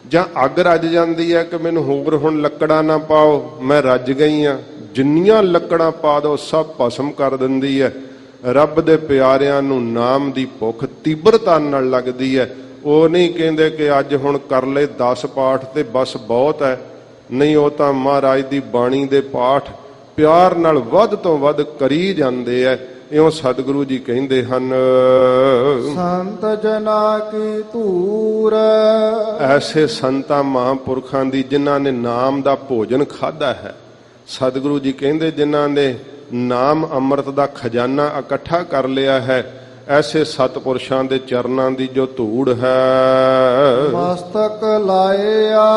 [SPEAKER 1] ਜਾਂ ਅੱਗ ਰੱਜ ਜਾਂਦੀ ਹੈ ਕਿ ਮੈਨੂੰ ਹੋਰ ਹੁਣ ਲੱਕੜਾਂ ਨਾ ਪਾਓ, ਮੈਂ ਰੱਜ ਗਈ ਹਾਂ। ਜਿੰਨੀਆਂ ਲੱਕੜਾਂ ਪਾ ਦੋ ਸਭ ਭਸਮ ਕਰ ਦਿੰਦੀ ਹੈ। ਰੱਬ ਦੇ ਪਿਆਰਿਆਂ ਨੂੰ ਨਾਮ ਦੀ ਭੁੱਖ ਤੀਬਰਤਾ ਨਾਲ ਲੱਗਦੀ ਹੈ। ਉਹ ਨਹੀਂ ਕਹਿੰਦੇ ਕਿ ਅੱਜ ਹੁਣ ਕਰ ਲਏ 10 ਪਾਠ ਤੇ ਬਸ ਬਹੁਤ ਹੈ। ਨਹੀਂ, ਉਹ ਤਾਂ ਮਹਾਰਾਜ ਦੀ ਬਾਣੀ ਦੇ ਪਾਠ ਪਿਆਰ ਨਾਲ ਵੱਧ ਤੋਂ ਵੱਧ ਕਰੀ ਜਾਂਦੇ ਐ। ਇਉਂ ਸਤਿਗੁਰੂ ਜੀ ਕਹਿੰਦੇ ਹਨ,
[SPEAKER 2] ਸੰਤ ਜਨਾ ਕੀ ਧੂਰ।
[SPEAKER 1] ਐਸੇ ਸੰਤਾਂ ਮਹਾਂਪੁਰਖਾਂ ਦੀ ਜਿਨ੍ਹਾਂ ਨੇ ਨਾਮ ਦਾ ਭੋਜਨ ਖਾਧਾ ਹੈ। ਸਤਿਗੁਰੂ ਜੀ ਕਹਿੰਦੇ, ਜਿਨ੍ਹਾਂ ਨੇ ਨਾਮ ਅੰਮ੍ਰਿਤ ਦਾ ਖਜ਼ਾਨਾ ਇਕੱਠਾ ਕਰ ਲਿਆ ਹੈ, ਐਸੇ ਸਤਿਪੁਰਸ਼ਾਂ ਦੇ ਚਰਨਾਂ ਦੀ ਜੋ ਧੂੜ ਹੈ
[SPEAKER 2] ਮਸਤਕ ਲਾਇਆ।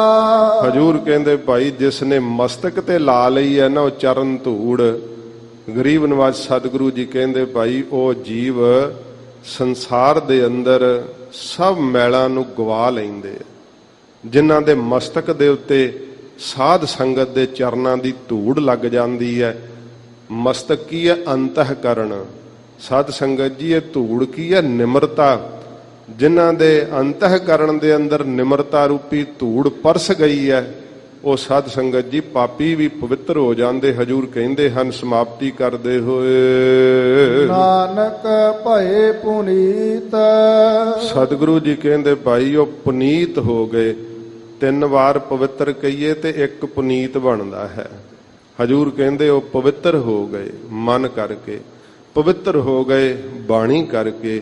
[SPEAKER 1] ਹਜੂਰ ਕਹਿੰਦੇ, ਭਾਈ ਜਿਸ ਨੇ ਮਸਤਕ ਤੇ ਲਾ ਲਈ ਹੈ ਨਾ ਉਹ ਚਰਨ ਧੂੜ, ਗਰੀਬ ਨਵਾਜ ਸਤਿਗੁਰੂ ਜੀ ਕਹਿੰਦੇ, ਭਾਈ ਉਹ ਜੀਵ ਸੰਸਾਰ ਦੇ ਅੰਦਰ ਸਭ ਮੈਲਾਂ ਨੂੰ ਗਵਾ ਲੈਂਦੇ ਆ। ਜਿਨ੍ਹਾਂ ਦੇ ਮਸਤਕ ਦੇ ਉੱਤੇ ਸਾਧ ਸੰਗਤ ਦੇ ਚਰਨਾਂ ਦੀ ਧੂੜ ਲੱਗ ਜਾਂਦੀ ਹੈ। ਮਸਤਕ ਕੀ ਹੈ? ਅੰਤఃਕਰਣ। ਸਾਧ ਸੰਗਤ ਜੀ, ਇਹ ਧੂੜ ਕੀ ਹੈ? ਨਿਮਰਤਾ। ਜਿਨ੍ਹਾਂ ਦੇ ਅੰਤঃਕਰਣ ਦੇ ਅੰਦਰ ਨਿਮਰਤਾ ਰੂਪੀ ਧੂੜ ਪਰਸ ਗਈ ਹੈ, ਉਹ ਸਾਧ ਸੰਗਤ ਜੀ ਪਾਪੀ ਵੀ ਪਵਿੱਤਰ ਹੋ ਜਾਂਦੇ। ਹਜੂਰ ਕਹਿੰਦੇ ਹਨ ਸਮਾਪਤੀ ਕਰਦੇ ਹੋਏ,
[SPEAKER 2] ਨਾਨਕ ਭਏ ਪੁਨੀਤ।
[SPEAKER 1] ਸਤਿਗੁਰੂ ਜੀ ਕਹਿੰਦੇ, ਭਾਈ ਉਹ ਪੁਨੀਤ ਹੋ ਗਏ। 3 ਵਾਰ ਪਵਿੱਤਰ ਕਹੀਏ ਤੇ 1 ਪੁਨੀਤ ਬਣਦਾ ਹੈ। ਹਜੂਰ ਕਹਿੰਦੇ ਉਹ ਪਵਿੱਤਰ ਹੋ ਗਏ, ਮਨ ਕਰਕੇ ਪਵਿੱਤਰ ਹੋ ਗਏ, ਬਾਣੀ ਕਰਕੇ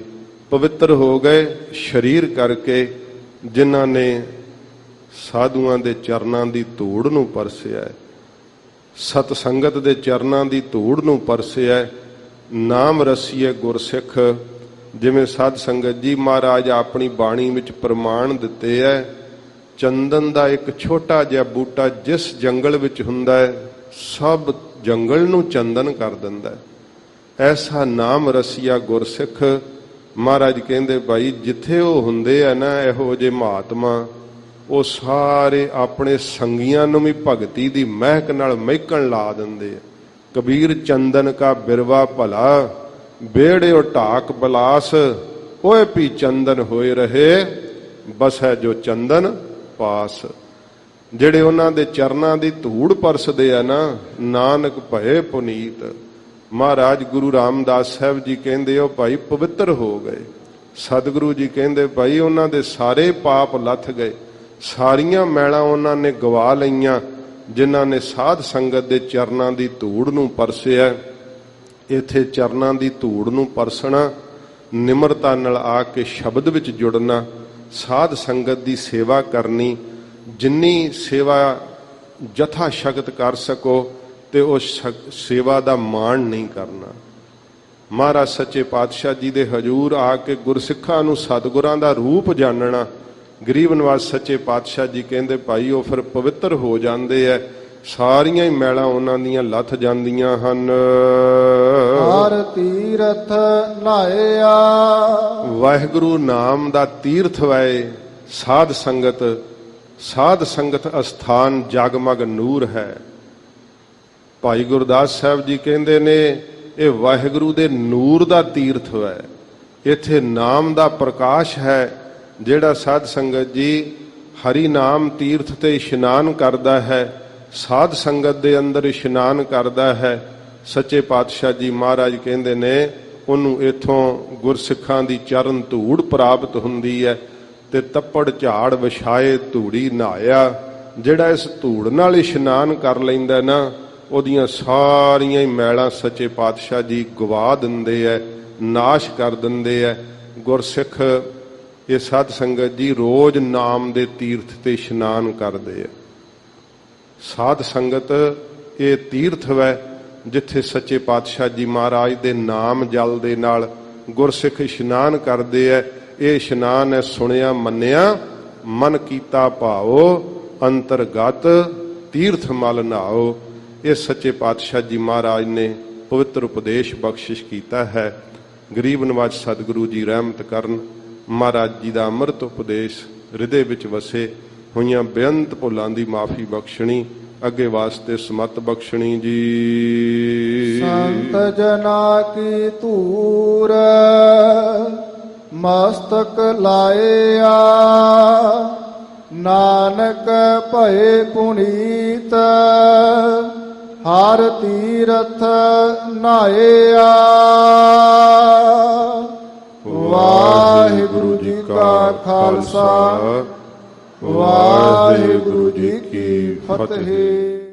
[SPEAKER 1] ਪਵਿੱਤਰ ਹੋ ਗਏ, ਸਰੀਰ ਕਰਕੇ, ਜਿਨ੍ਹਾਂ ਨੇ ਸਾਧੂਆਂ ਦੇ ਚਰਨਾਂ ਦੀ ਧੂੜ ਨੂੰ ਪਰਸਿਆ, ਸਤ ਸੰਗਤ ਦੇ ਚਰਨਾਂ ਦੀ ਧੂੜ ਨੂੰ ਪਰਸਿਆ। ਨਾਮ ਰਸੀਏ ਗੁਰਸਿੱਖ। ਜਿਵੇਂ ਸਾਧ ਸੰਗਤ ਜੀ ਮਹਾਰਾਜ ਆਪਣੀ ਬਾਣੀ ਵਿੱਚ ਪ੍ਰਮਾਣ ਦਿੱਤੇ ਹੈ, ਚੰਦਨ ਦਾ ਇੱਕ ਛੋਟਾ ਜਿਹਾ ਬੂਟਾ ਜਿਸ ਜੰਗਲ ਵਿੱਚ ਹੁੰਦਾ ਹੈ, ਸਭ ਜੰਗਲ ਨੂੰ ਚੰਦਨ ਕਰ ਦਿੰਦਾ ਹੈ। ਐਸਾ ਨਾਮ ਰਸੀਆ ਗੁਰਸਿੱਖ। ਮਹਾਰਾਜ ਕਹਿੰਦੇ, ਭਾਈ ਜਿੱਥੇ ਉਹ ਹੁੰਦੇ ਆ ਨਾ ਇਹੋ ਜਿਹੇ ਮਹਾਤਮਾ, ਉਹ ਸਾਰੇ ਆਪਣੇ ਸੰਗੀਆਂ ਨੂੰ ਵੀ ਭਗਤੀ ਦੀ ਮਹਿਕ ਨਾਲ ਮਹਿਕਣ ਲਾ ਦਿੰਦੇ ਆ। ਕਬੀਰ ਚੰਦਨ ਕਾ ਬਿਰਵਾ ਭਲਾ, ਬੇੜਿਓ ਢਾਕ ਬਲਾਸ, ਓਏ ਪੀ ਚੰਦਨ ਹੋਏ ਰਹੇ, ਬਸ ਹੈ ਜੋ ਚੰਦਨ ਪਾਸ। ਜਿਹੜੇ ਉਹਨਾਂ ਦੇ ਚਰਨਾਂ ਦੀ ਧੂੜ ਪਰਸਦੇ ਆ ਨਾ, ਨਾਨਕ ਭਏ ਪੁਨੀਤ। ਮਹਾਰਾਜ ਗੁਰੂ ਰਾਮਦਾਸ ਸਾਹਿਬ ਜੀ ਕਹਿੰਦੇ, ਉਹ ਭਾਈ ਪਵਿੱਤਰ ਹੋ ਗਏ। ਸਤਿਗੁਰੂ ਜੀ ਕਹਿੰਦੇ, ਭਾਈ ਉਹਨਾਂ ਦੇ ਸਾਰੇ ਪਾਪ ਲੱਥ ਗਏ, ਸਾਰੀਆਂ ਮੈਲਾਂ ਉਹਨਾਂ ਨੇ ਗਵਾ ਲਈਆਂ, ਜਿਨ੍ਹਾਂ ਨੇ ਸਾਧ ਸੰਗਤ ਦੇ ਚਰਨਾਂ ਦੀ ਧੂੜ ਨੂੰ ਪਰਸਿਆ। ਇੱਥੇ ਚਰਨਾਂ ਦੀ ਧੂੜ ਨੂੰ ਪਰਸਣਾ, ਨਿਮਰਤਾ ਨਾਲ ਆ ਕੇ ਸ਼ਬਦ ਵਿੱਚ ਜੁੜਨਾ, ਸਾਧ ਸੰਗਤ ਦੀ ਸੇਵਾ ਕਰਨੀ। ਜਿੰਨੀ ਸੇਵਾ ਜਥਾ ਸ਼ਕਤ ਕਰ ਸਕੋ ਤੇ ਉਹ ਸੇਵਾ ਦਾ ਮਾਣ ਨਹੀਂ ਕਰਨਾ। ਮਹਾਰਾਜ ਸੱਚੇ ਪਾਤਸ਼ਾਹ ਜੀ ਦੇ ਹਜੂਰ ਆ ਕੇ ਗੁਰਸਿੱਖਾਂ ਨੂੰ ਸਤਿਗੁਰਾਂ ਦਾ ਰੂਪ ਜਾਣਨਾ। ਗਰੀਬ ਨਵਾਜ ਸੱਚੇ ਪਾਤਸ਼ਾਹ ਜੀ ਕਹਿੰਦੇ, ਭਾਈ ਉਹ ਫਿਰ ਪਵਿੱਤਰ ਹੋ ਜਾਂਦੇ ਐ, ਸਾਰੀਆਂ ਹੀ ਮੈਲਾਂ ਉਹਨਾਂ ਦੀਆਂ ਲੱਥ ਜਾਂਦੀਆਂ ਹਨ।
[SPEAKER 2] ਹਰ ਤੀਰਥ ਨਾਇਆ।
[SPEAKER 1] ਵਾਹਿਗੁਰੂ ਨਾਮ ਦਾ ਤੀਰਥ ਵੈ ਸਾਧ ਸੰਗਤ। ਸਾਧ ਸੰਗਤ ਅਸਥਾਨ ਜਗਮਗ ਨੂਰ ਹੈ। ਭਾਈ ਗੁਰਦਾਸ ਸਾਹਿਬ ਜੀ ਕਹਿੰਦੇ ਨੇ, ਇਹ ਵਾਹਿਗੁਰੂ ਦੇ ਨੂਰ ਦਾ ਤੀਰਥ ਹੈ। ਇੱਥੇ ਨਾਮ ਦਾ ਪ੍ਰਕਾਸ਼ ਹੈ, ਜਿਹੜਾ ਸਾਧ ਸੰਗਤ ਜੀ ਹਰੀ ਨਾਮ ਤੀਰਥ ਤੇ ਇਸ਼ਨਾਨ ਕਰਦਾ ਹੈ, ਸਾਧ ਸੰਗਤ ਦੇ ਅੰਦਰ ਇਸ਼ਨਾਨ ਕਰਦਾ ਹੈ, ਸੱਚੇ ਪਾਤਸ਼ਾਹ ਜੀ ਮਹਾਰਾਜ ਕਹਿੰਦੇ ਨੇ ਉਹਨੂੰ ਇਥੋਂ ਗੁਰਸਿੱਖਾਂ ਦੀ ਚਰਨ ਧੂੜ ਪ੍ਰਾਪਤ ਹੁੰਦੀ ਹੈ। ਤੇ ਤੱਪੜ ਝਾੜ ਵਿਛਾਏ ਧੂੜੀ ਨਹਾਇਆ, ਜਿਹੜਾ ਇਸ ਧੂੜ ਨਾਲ ਇਸ਼ਨਾਨ ਕਰ ਲੈਂਦਾ ਨਾ, ਉਹਦੀਆਂ ਸਾਰੀਆਂ ਹੀ ਮੈਲਾਂ ਸੱਚੇ ਪਾਤਸ਼ਾਹ ਜੀ ਗਵਾ ਦਿੰਦੇ ਐ, ਨਾਸ਼ ਕਰ ਦਿੰਦੇ ਐ। ਗੁਰਸਿੱਖ ਇਹ ਸਾਧ ਸੰਗਤ ਜੀ ਰੋਜ਼ ਨਾਮ ਦੇ ਤੀਰਥ ਤੇ ਇਸ਼ਨਾਨ ਕਰਦੇ ਐ। ਸਾਧ ਸੰਗਤ ਇਹ ਤੀਰਥ ਵੈ ਜਿੱਥੇ ਸੱਚੇ ਪਾਤਸ਼ਾਹ ਜੀ ਮਹਾਰਾਜ ਦੇ ਨਾਮ ਜਲ ਦੇ ਨਾਲ ਗੁਰਸਿੱਖ ਇਸ਼ਨਾਨ ਕਰਦੇ ਐ। ਇਹ ਇਸ਼ਨਾਨ ਹੈ ਸੁਣਿਆ ਮੰਨਿਆ, ਮਨ ਕੀਤਾ ਭਾਓ, ਅੰਤਰਗਤ ਤੀਰਥ ਮਲ ਨਹਾਓ। ਇਹ ਸੱਚੇ ਪਾਤਸ਼ਾਹ ਜੀ ਮਹਾਰਾਜ ਨੇ ਪਵਿੱਤਰ ਉਪਦੇਸ਼ ਬਖਸ਼ਿਸ਼ ਕੀਤਾ ਹੈ। ਗਰੀਬ ਨਵਾਜ ਸਤਿਗੁਰੂ ਜੀ ਰਹਿਮਤ ਕਰਨ, ਮਹਾਰਾਜ ਜੀ ਦਾ ਅੰਮ੍ਰਿਤ ਉਪਦੇਸ਼ ਹਿਰਦੇ ਵਿੱਚ ਵਸੇ, ਹੋਈਆਂ ਬੇਅੰਤ ਭੁੱਲਾਂ ਦੀ ਮਾਫੀ ਬਖਸ਼ਣੀ, ਅੱਗੇ ਵਾਸਤੇ ਸਮਤ ਬਖਸ਼ਣੀ ਜੀ।
[SPEAKER 2] ਸੰਤ ਜਨਾ ਕੀ ਧੂਰ ਮਸਤਕ ਲਾਇਆ, ਨਾਨਕ ਭਏ ਪੁਨੀਤ ਹਰ ਤੀਰਥ ਨਹਾਇਆ। ਵਾਹਿਗੁਰੂ ਜੀ ਕਾ ਖਾਲਸਾ, ਵਾਹਿਗੁਰੂ ਜੀ ਕੀ ਫਤਿਹ।